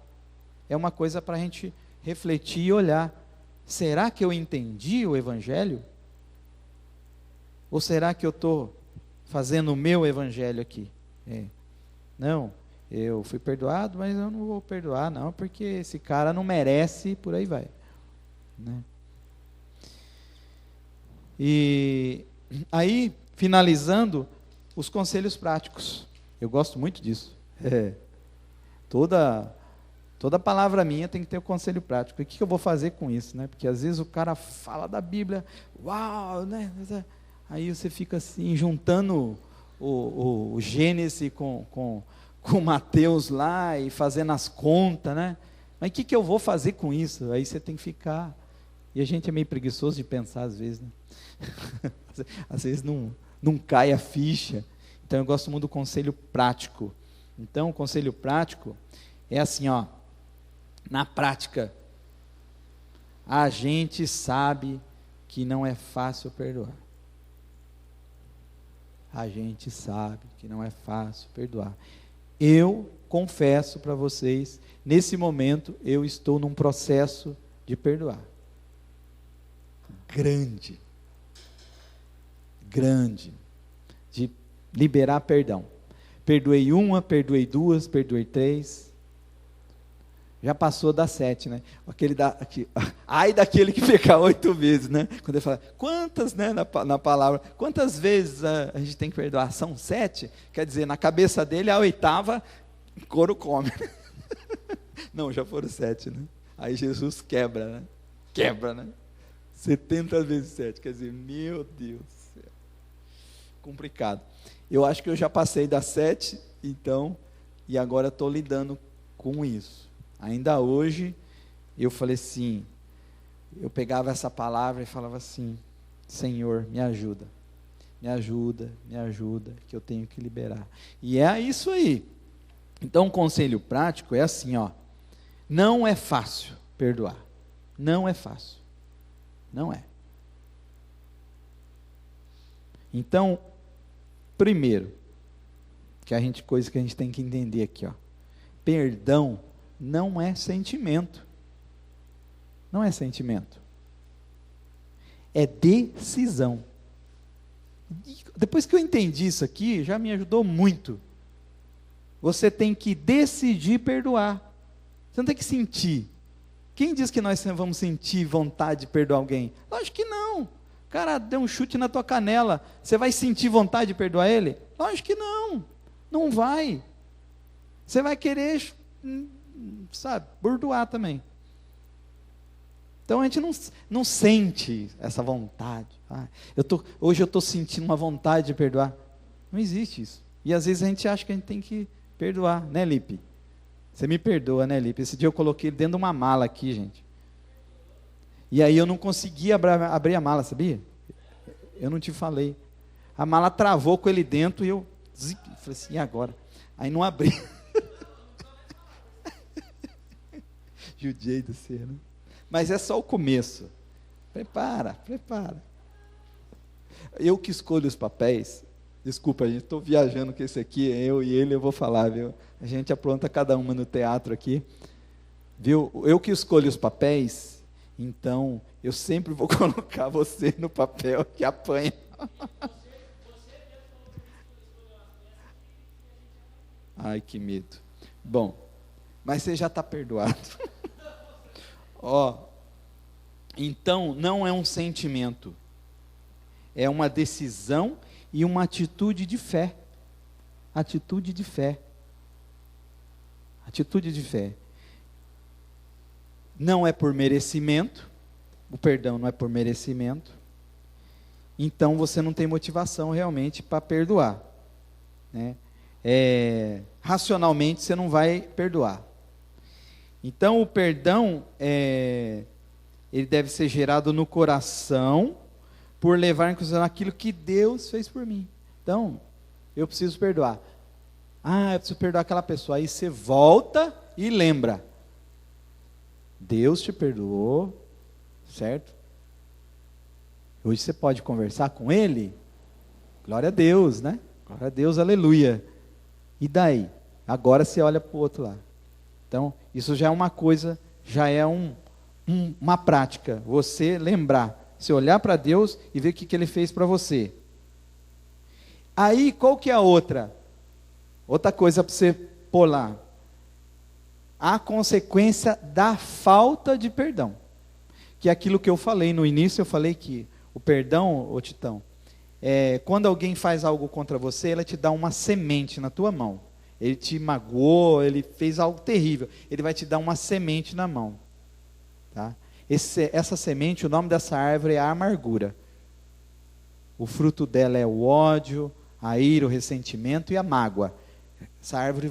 É uma coisa para a gente refletir e olhar. Será que eu entendi o Evangelho? Ou será que eu estou fazendo o meu Evangelho aqui? Não, eu fui perdoado, mas eu não vou perdoar não, porque esse cara não merece, por aí vai, né? E aí, finalizando, os conselhos práticos. Eu gosto muito disso. Toda palavra minha tem que ter o conselho prático. E o que eu vou fazer com isso, né? Porque às vezes o cara fala da Bíblia, uau, né? Aí você fica assim, juntando o Gênesis com Mateus lá e fazendo as contas, né? Mas o que eu vou fazer com isso? Aí você tem que ficar. E a gente é meio preguiçoso de pensar às vezes, né? Às vezes não cai a ficha. Então eu gosto muito do conselho prático. Então o conselho prático é assim, ó. Na prática, a gente sabe que não é fácil perdoar. A gente sabe que não é fácil perdoar. Eu confesso para vocês, nesse momento, eu estou num processo de perdoar. Grande, de liberar perdão. Perdoei uma, perdoei duas, perdoei três. Já passou das 7, né? Ai daquele que pecar 8 vezes, né? Quando ele fala, quantas, né, na palavra, quantas vezes a gente tem que perdoar? São 7? Quer dizer, na cabeça dele, a 8ª, couro come. Não, já foram 7, né? Aí Jesus quebra, né? 70 vezes 7, quer dizer, meu Deus do céu. Complicado. Eu acho que eu já passei das 7, então, e agora estou lidando com isso. Ainda hoje, eu falei assim, eu pegava essa palavra e falava assim, Senhor, me ajuda, que eu tenho que liberar. E é isso aí. Então, um conselho prático é assim, ó, não é fácil perdoar, não é fácil, não é. Então, primeiro, coisa que a gente tem que entender aqui, ó, perdão não é sentimento. Não é sentimento. É decisão. E depois que eu entendi isso aqui, já me ajudou muito. Você tem que decidir perdoar. Você não tem que sentir. Quem diz que nós vamos sentir vontade de perdoar alguém? Lógico que não. O cara deu um chute na tua canela. Você vai sentir vontade de perdoar ele? Lógico que não. Não vai. Você vai querer, sabe, bordoar também. Então a gente não sente essa vontade. Hoje eu estou sentindo uma vontade de perdoar. Não existe isso. E às vezes a gente acha que a gente tem que perdoar, né, Lipe? Você me perdoa, né, Lipe? Esse dia eu coloquei ele dentro de uma mala aqui, gente. E aí eu não conseguia abrir a mala, sabia? Eu não te falei. A mala travou com ele dentro e eu falei assim, e agora? Aí não abri. Judiei do ser, né? Mas é só o começo. Prepara. Eu que escolho os papéis. Desculpa, gente, estou viajando com esse aqui, eu e ele, eu vou falar, viu? A gente apronta cada uma no teatro aqui. Viu? Eu que escolho os papéis, então eu sempre vou colocar você no papel que apanha. Ai, que medo. Bom, mas você já está perdoado. Ó, então não é um sentimento, é uma decisão e uma atitude de fé. Atitude de fé. Não é por merecimento, o perdão não é por merecimento, então você não tem motivação realmente para perdoar, né? Racionalmente você não vai perdoar. Então o perdão, ele deve ser gerado no coração, por levar em consideração aquilo que Deus fez por mim. Então, eu preciso perdoar. Eu preciso perdoar aquela pessoa. Aí você volta e lembra. Deus te perdoou, certo? Hoje você pode conversar com Ele. Glória a Deus, né? Glória a Deus, aleluia. E daí? Agora você olha para o outro lado. Então, isso já é uma coisa, já é uma prática. Você lembrar. Você olhar para Deus e ver o que Ele fez para você. Aí, qual que é a outra? Outra coisa para você pôr lá. A consequência da falta de perdão. Que é aquilo que eu falei no início, eu falei que o perdão, ô Titão, quando alguém faz algo contra você, ela te dá uma semente na tua mão. Ele te magoou, ele fez algo terrível. Ele vai te dar uma semente na mão. Tá? Essa semente, o nome dessa árvore é a amargura. O fruto dela é o ódio, a ira, o ressentimento e a mágoa. Essa árvore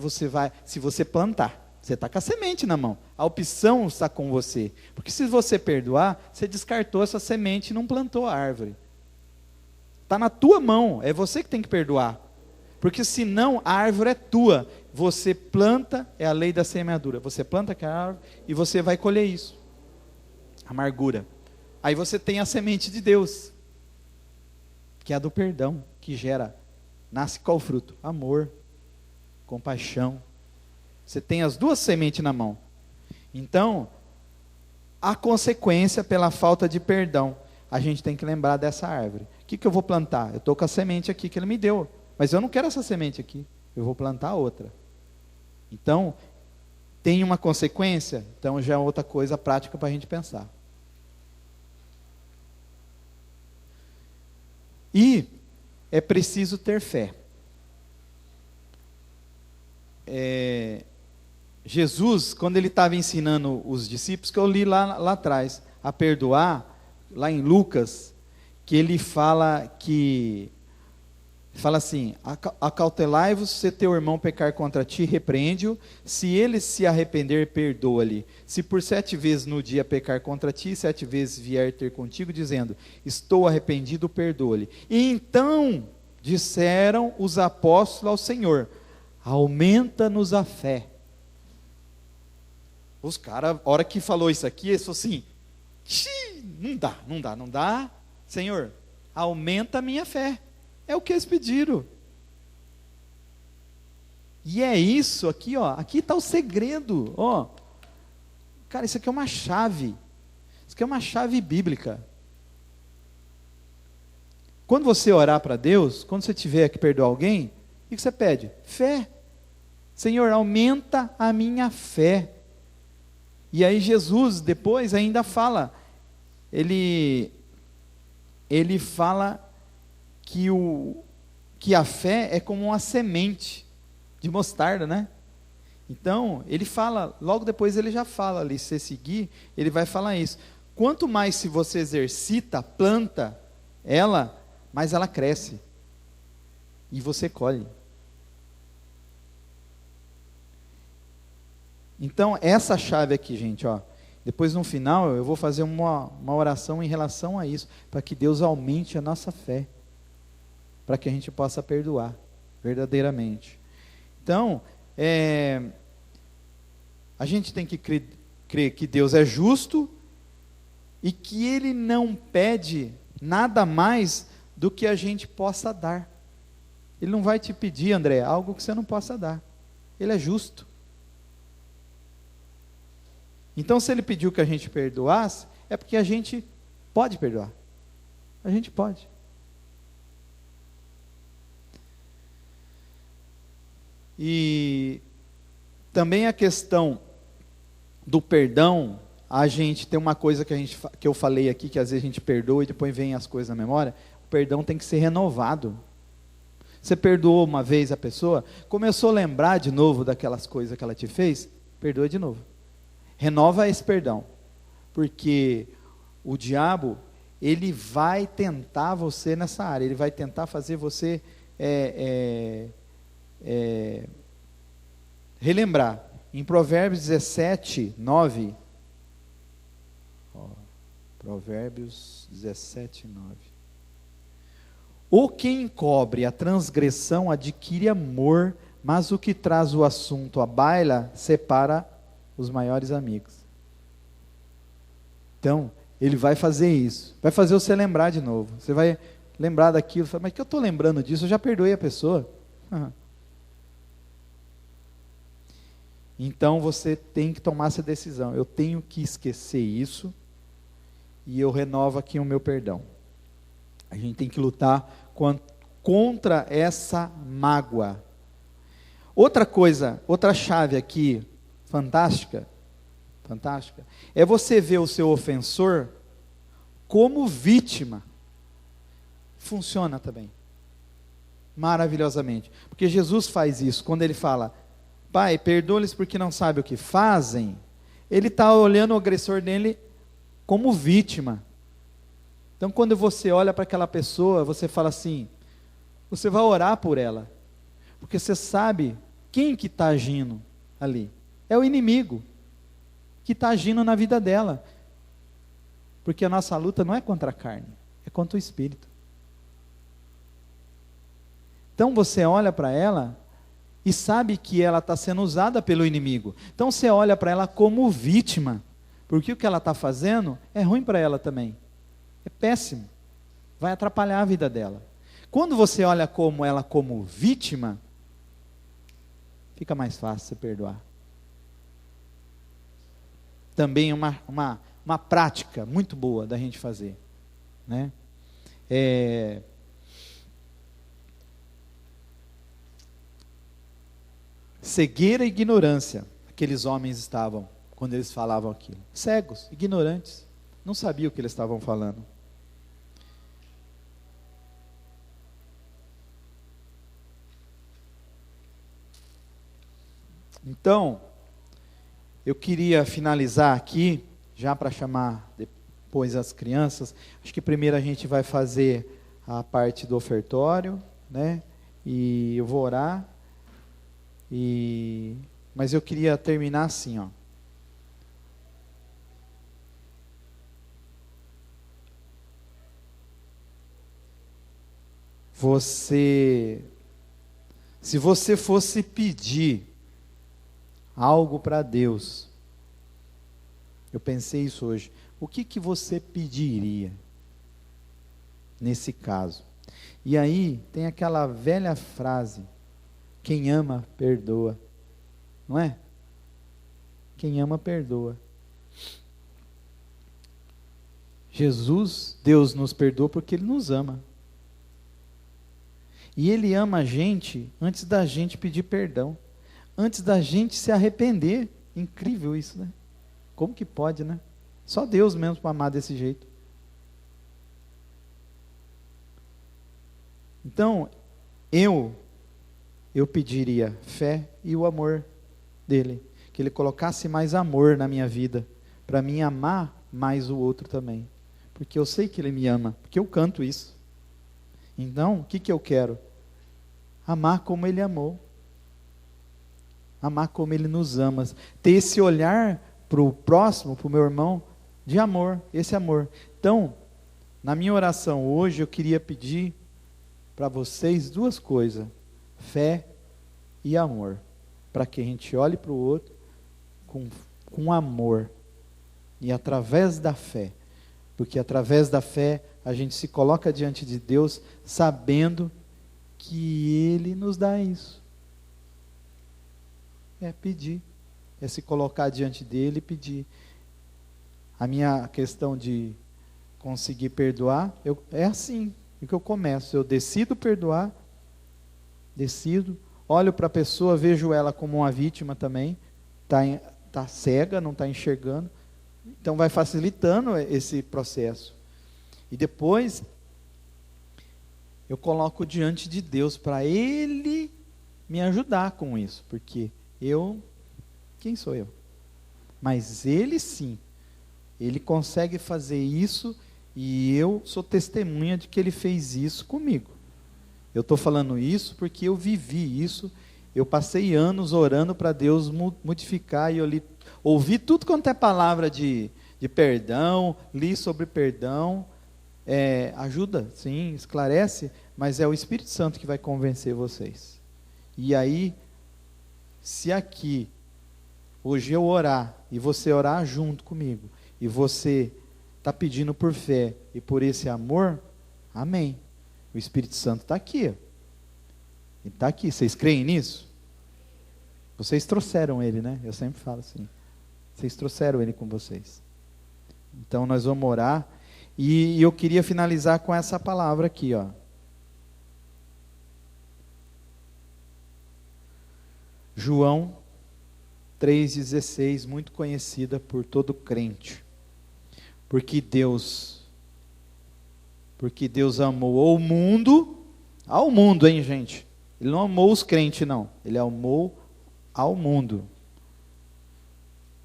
se você plantar, você está com a semente na mão. A opção está com você. Porque se você perdoar, você descartou essa semente e não plantou a árvore. Está na tua mão, é você que tem que perdoar. Porque senão a árvore é tua. você planta, é a lei da semeadura, você planta aquela árvore e você vai colher isso, amargura. Aí você tem a semente de Deus, que é a do perdão, que gera, nasce qual fruto? Amor, compaixão. Você tem as duas sementes na mão. Então, a consequência pela falta de perdão, a gente tem que lembrar dessa árvore. O que eu vou plantar? Eu estou com a semente aqui que ele me deu, mas eu não quero essa semente aqui, eu vou plantar outra. Então, tem uma consequência, então já é outra coisa prática para a gente pensar. E é preciso ter fé. Jesus, quando ele estava ensinando os discípulos, que eu li lá atrás, a perdoar, lá em Lucas, que ele fala assim, acautelai-vos se teu irmão pecar contra ti, repreende-o, se ele se arrepender, perdoa-lhe, se por 7 vezes no dia pecar contra ti, 7 vezes vier ter contigo, dizendo, estou arrependido, perdoa-lhe. E então, disseram os apóstolos ao Senhor, aumenta-nos a fé. Os caras, a hora que falou isso aqui, eles falaram assim, não dá, Senhor, aumenta a minha fé. É o que eles pediram. E é isso aqui, ó. Aqui está o segredo, ó. Cara, isso aqui é uma chave. Isso aqui é uma chave bíblica. Quando você orar para Deus, quando você tiver que perdoar alguém, o que você pede? Fé. Senhor, aumenta a minha fé. E aí Jesus depois ainda fala, ele fala que a fé é como uma semente de mostarda, né? Então, ele fala, logo depois ele já fala ali, se você seguir, ele vai falar isso. Quanto mais se você exercita, planta ela, mais ela cresce. E você colhe. Então, essa chave aqui, gente, ó. Depois no final eu vou fazer uma oração em relação a isso, para que Deus aumente a nossa fé, para que a gente possa perdoar, verdadeiramente. Então, a gente tem que crer que Deus é justo, e que Ele não pede nada mais do que a gente possa dar. Ele não vai te pedir, André, algo que você não possa dar. Ele é justo. Então, se Ele pediu que a gente perdoasse, é porque a gente pode perdoar. A gente pode. E também a questão do perdão, a gente tem uma coisa que eu falei aqui, que às vezes a gente perdoa e depois vem as coisas na memória. O perdão tem que ser renovado. Você perdoou uma vez a pessoa, começou a lembrar de novo daquelas coisas que ela te fez, perdoa de novo. Renova esse perdão, porque o diabo, ele vai tentar você nessa área, ele vai tentar fazer você relembrar. Em Provérbios 17, 9, Provérbios 17, 9. O que encobre a transgressão adquire amor, mas o que traz o assunto à baila separa os maiores amigos. Então, ele vai fazer isso, vai fazer você lembrar de novo. Você vai lembrar daquilo, mas que eu estou lembrando disso, eu já perdoei a pessoa. Então você tem que tomar essa decisão. Eu tenho que esquecer isso e eu renovo aqui o meu perdão. A gente tem que lutar contra essa mágoa. Outra coisa, outra chave aqui, fantástica, é você ver o seu ofensor como vítima. Funciona também, maravilhosamente, porque Jesus faz isso, quando ele fala, Pai, perdoa-lhes porque não sabem o que fazem, ele está olhando o agressor dele como vítima. Então quando você olha para aquela pessoa, você fala assim, você vai orar por ela, porque você sabe quem que está agindo ali, é o inimigo, que está agindo na vida dela, porque a nossa luta não é contra a carne, é contra o espírito. Então você olha para ela e sabe que ela está sendo usada pelo inimigo. Então você olha para ela como vítima, porque o que ela está fazendo é ruim para ela também, é péssimo, vai atrapalhar a vida dela. Quando você olha como ela como vítima, fica mais fácil você perdoar. Também é uma prática muito boa da gente fazer, né? Cegueira e ignorância, aqueles homens estavam, quando eles falavam aquilo, cegos, ignorantes, não sabiam o que eles estavam falando. Então, eu queria finalizar aqui, já para chamar depois as crianças. Acho que primeiro a gente vai fazer a parte do ofertório, né? E eu vou orar. Mas eu queria terminar assim, ó. Se você fosse pedir algo para Deus, eu pensei isso hoje, o que você pediria nesse caso? E aí tem aquela velha frase, quem ama, perdoa, não é? Quem ama, perdoa. Jesus, Deus nos perdoa porque Ele nos ama. E Ele ama a gente antes da gente pedir perdão, antes da gente se arrepender. Incrível isso, né? Como que pode, né? Só Deus mesmo para amar desse jeito. Então, eu pediria fé e o amor dele, que Ele colocasse mais amor na minha vida, para mim amar mais o outro também, porque eu sei que Ele me ama, porque eu canto isso. Então, o que eu quero? Amar como Ele amou, amar como Ele nos ama, ter esse olhar para o próximo, para o meu irmão, de amor, esse amor. Então, na minha oração hoje, eu queria pedir para vocês duas coisas, fé e amor, para que a gente olhe para o outro com amor, e através da fé, porque através da fé a gente se coloca diante de Deus, sabendo que Ele nos dá isso, pedir, se colocar diante dEle e pedir. A minha questão de conseguir perdoar, é assim que eu começo, eu decido perdoar, olho para a pessoa, vejo ela como uma vítima também, tá cega, não está enxergando, então vai facilitando esse processo. E depois, eu coloco diante de Deus, para Ele me ajudar com isso, porque quem sou eu? Mas Ele sim, Ele consegue fazer isso, e eu sou testemunha de que Ele fez isso comigo. Eu estou falando isso porque eu vivi isso, eu passei anos orando para Deus modificar, e eu ouvi tudo quanto é palavra de perdão, li sobre perdão, ajuda, sim, esclarece, mas é o Espírito Santo que vai convencer vocês. E aí, se aqui, hoje eu orar, e você orar junto comigo, e você está pedindo por fé e por esse amor, amém. O Espírito Santo está aqui. Ele está aqui. Vocês creem nisso? Vocês trouxeram Ele, né? Eu sempre falo assim. Vocês trouxeram Ele com vocês. Então nós vamos orar. E eu queria finalizar com essa palavra aqui, ó. João 3,16, muito conhecida por todo crente. Porque Deus amou o mundo, ao mundo, hein, gente? Ele não amou os crentes, não. Ele amou ao mundo.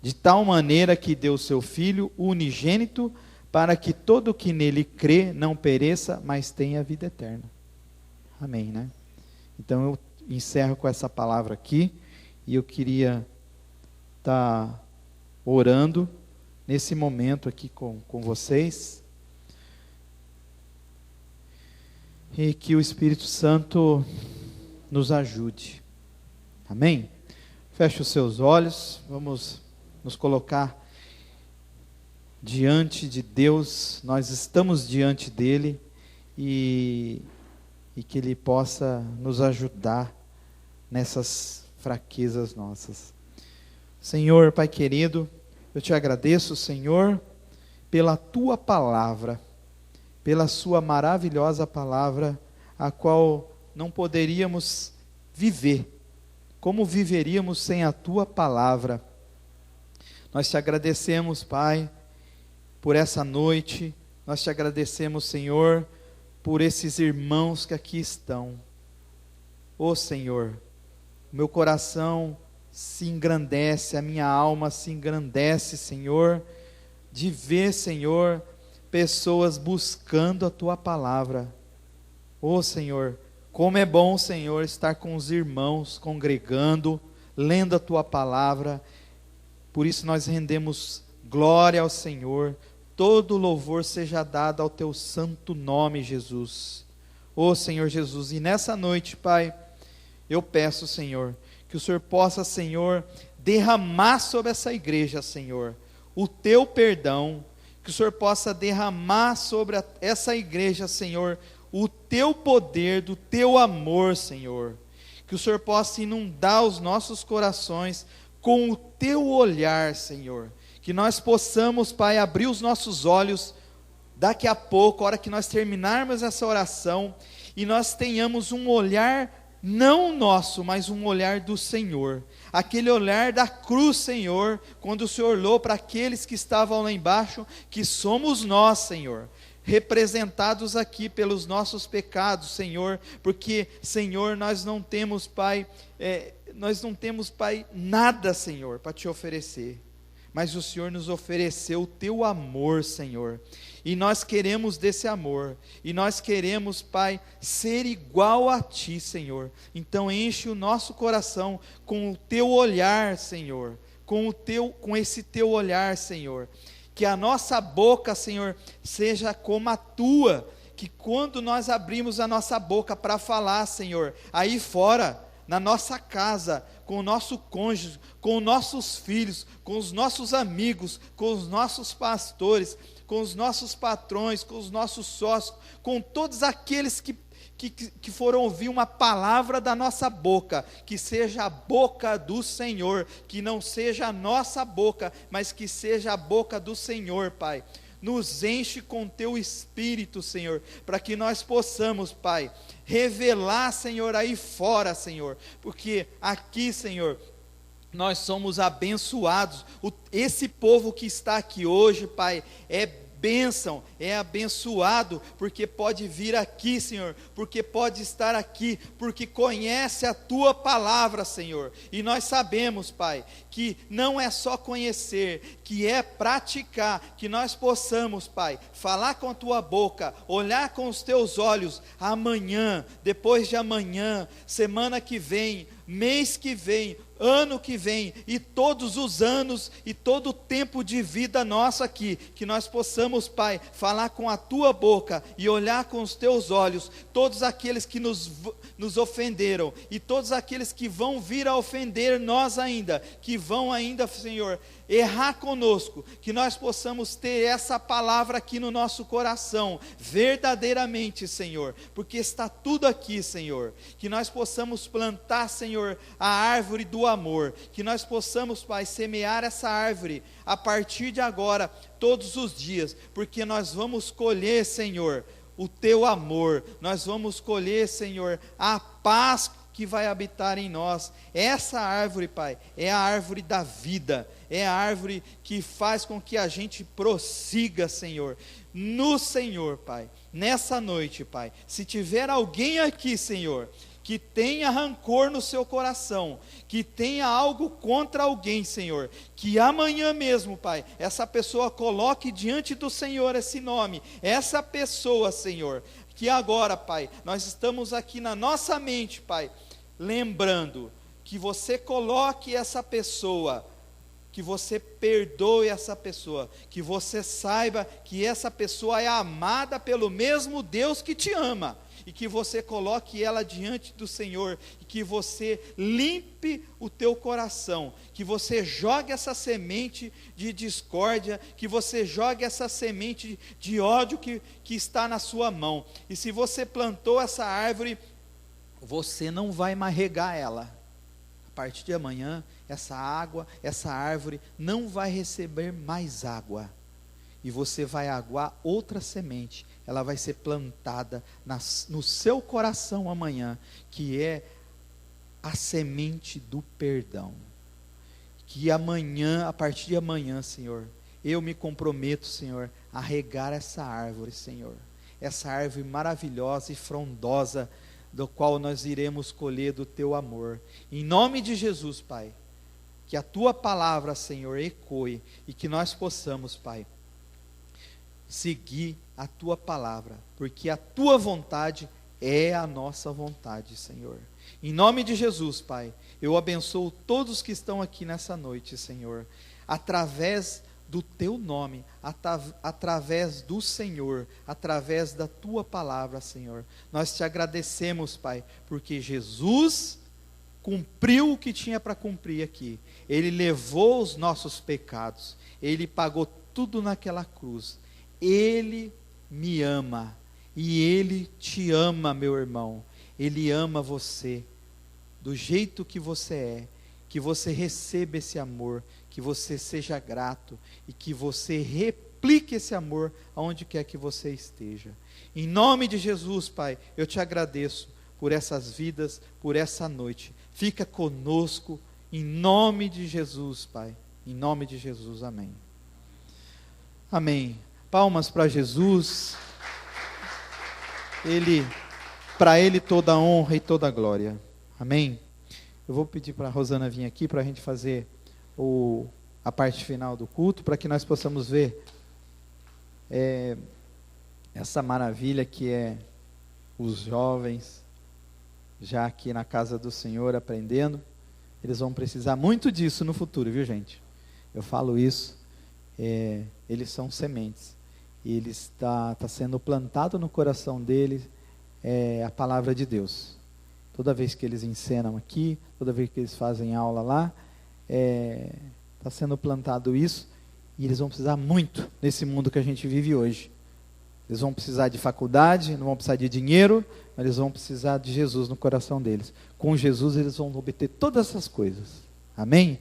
De tal maneira que deu seu Filho unigênito, para que todo que nele crê não pereça, mas tenha vida eterna. Amém, né? Então eu encerro com essa palavra aqui, e eu queria estar orando nesse momento aqui com vocês, e que o Espírito Santo nos ajude Amém? Feche os seus olhos, vamos nos colocar diante de Deus, nós estamos diante dEle, e que Ele possa nos ajudar nessas fraquezas nossas. Senhor, Pai querido, eu te agradeço, Senhor, pela Tua palavra, pela Sua maravilhosa palavra, a qual não poderíamos viver. Como viveríamos sem a Tua palavra? Nós te agradecemos, Pai, por essa noite. Nós te agradecemos, Senhor, por esses irmãos que aqui estão. Ó Senhor, meu coração se engrandece, a minha alma se engrandece, Senhor, de ver, Senhor, pessoas buscando a Tua palavra. Ó Senhor, como é bom, Senhor, estar com os irmãos, congregando, lendo a Tua palavra. Por isso nós rendemos glória ao Senhor. Todo louvor seja dado ao Teu santo nome, Jesus. Ó Senhor Jesus, e nessa noite, Pai, eu peço, Senhor, que o Senhor possa, Senhor, derramar sobre essa igreja, Senhor, o Teu perdão, que o Senhor possa derramar sobre essa igreja, Senhor, o Teu poder, do Teu amor, Senhor, que o Senhor possa inundar os nossos corações com o Teu olhar, Senhor, que nós possamos, Pai, abrir os nossos olhos, daqui a pouco, a hora que nós terminarmos essa oração, e nós tenhamos um olhar, não nosso, mas um olhar do Senhor, aquele olhar da cruz, Senhor, quando o Senhor olhou para aqueles que estavam lá embaixo, que somos nós, Senhor, representados aqui pelos nossos pecados, Senhor, porque, Senhor, nós não temos, Pai, nada, Senhor, para te oferecer, mas o Senhor nos ofereceu o Teu amor, Senhor, e nós queremos desse amor, e nós queremos, Pai, ser igual a Ti, Senhor. Então enche o nosso coração com o Teu olhar, Senhor, com esse Teu olhar, Senhor, que a nossa boca, Senhor, seja como a Tua, que quando nós abrimos a nossa boca para falar, Senhor, aí fora, na nossa casa, com o nosso cônjuge, com os nossos filhos, com os nossos amigos, com os nossos pastores, com os nossos patrões, com os nossos sócios, com todos aqueles que foram ouvir uma palavra da nossa boca, que seja a boca do Senhor, que não seja a nossa boca, mas que seja a boca do Senhor, Pai. Nos enche com Teu Espírito, Senhor, para que nós possamos, Pai, revelar, Senhor, aí fora, Senhor, porque aqui, Senhor, nós somos abençoados. Esse povo que está aqui hoje, Pai, é bênção, é abençoado, porque pode vir aqui, Senhor, porque pode estar aqui, porque conhece a Tua palavra, Senhor, e nós sabemos, Pai, que não é só conhecer, que é praticar, que nós possamos, Pai, falar com a Tua boca, olhar com os Teus olhos, amanhã, depois de amanhã, semana que vem, mês que vem, ano que vem, e todos os anos, e todo o tempo de vida nosso aqui, que nós possamos, Pai, falar com a Tua boca, e olhar com os Teus olhos, todos aqueles que nos ofenderam, e todos aqueles que vão vir a ofender nós ainda, que vão ainda, Senhor, errar conosco, que nós possamos ter essa palavra aqui no nosso coração, verdadeiramente, Senhor, porque está tudo aqui, Senhor, que nós possamos plantar, Senhor, a árvore do amor, que nós possamos, Pai, semear essa árvore, a partir de agora, todos os dias, porque nós vamos colher, Senhor, o Teu amor, nós vamos colher, Senhor, a paz que vai habitar em nós. Essa árvore, Pai, é a árvore da vida, é a árvore que faz com que a gente prossiga, Senhor, no Senhor, Pai, nessa noite, Pai, se tiver alguém aqui, Senhor, que tenha rancor no seu coração, que tenha algo contra alguém, Senhor, que amanhã mesmo, Pai, essa pessoa coloque diante do Senhor esse nome, essa pessoa, Senhor, que agora, Pai, nós estamos aqui na nossa mente, Pai, lembrando que você coloque essa pessoa, que você perdoe essa pessoa, que você saiba que essa pessoa é amada pelo mesmo Deus que te ama, e que você coloque ela diante do Senhor, e que você limpe o teu coração, que você jogue essa semente de discórdia, que você jogue essa semente de ódio que está na sua mão. E se você plantou essa árvore, você não vai mais regar ela. A partir de amanhã, essa árvore não vai receber mais água. E você vai aguar outra semente, ela vai ser plantada no seu coração amanhã, que é a semente do perdão. Que amanhã, a partir de amanhã, Senhor, eu me comprometo, Senhor, a regar essa árvore, Senhor, essa árvore maravilhosa e frondosa, do qual nós iremos colher do teu amor, em nome de Jesus, Pai, que a tua palavra, Senhor, ecoe, e que nós possamos, Pai, seguir a tua palavra, porque a tua vontade é a nossa vontade, Senhor. Em nome de Jesus, Pai, eu abençoo todos que estão aqui nessa noite, Senhor, através do teu nome, através do Senhor, através da tua palavra, Senhor. Nós te agradecemos, Pai, porque Jesus cumpriu o que tinha para cumprir aqui. Ele levou os nossos pecados, ele pagou tudo naquela cruz. Ele me ama, e Ele te ama, meu irmão. Ele ama você, do jeito que você é, que você receba esse amor, que você seja grato, e que você replique esse amor, aonde quer que você esteja. Em nome de Jesus, Pai, eu te agradeço, por essas vidas, por essa noite. Fica conosco, em nome de Jesus, Pai, em nome de Jesus, amém. Amém. Palmas para Jesus, para Ele toda a honra e toda a glória, amém? Eu vou pedir para a Rosana vir aqui, para a gente fazer a parte final do culto, para que nós possamos ver essa maravilha que é os jovens, já aqui na casa do Senhor, aprendendo. Eles vão precisar muito disso no futuro, viu, gente? Eu falo isso, eles são sementes. E ele está sendo plantado no coração deles a palavra de Deus. Toda vez que eles encenam aqui, toda vez que eles fazem aula lá, está sendo plantado isso, e eles vão precisar muito nesse mundo que a gente vive hoje. Eles vão precisar de faculdade, não vão precisar de dinheiro, mas eles vão precisar de Jesus no coração deles. Com Jesus eles vão obter todas essas coisas. Amém?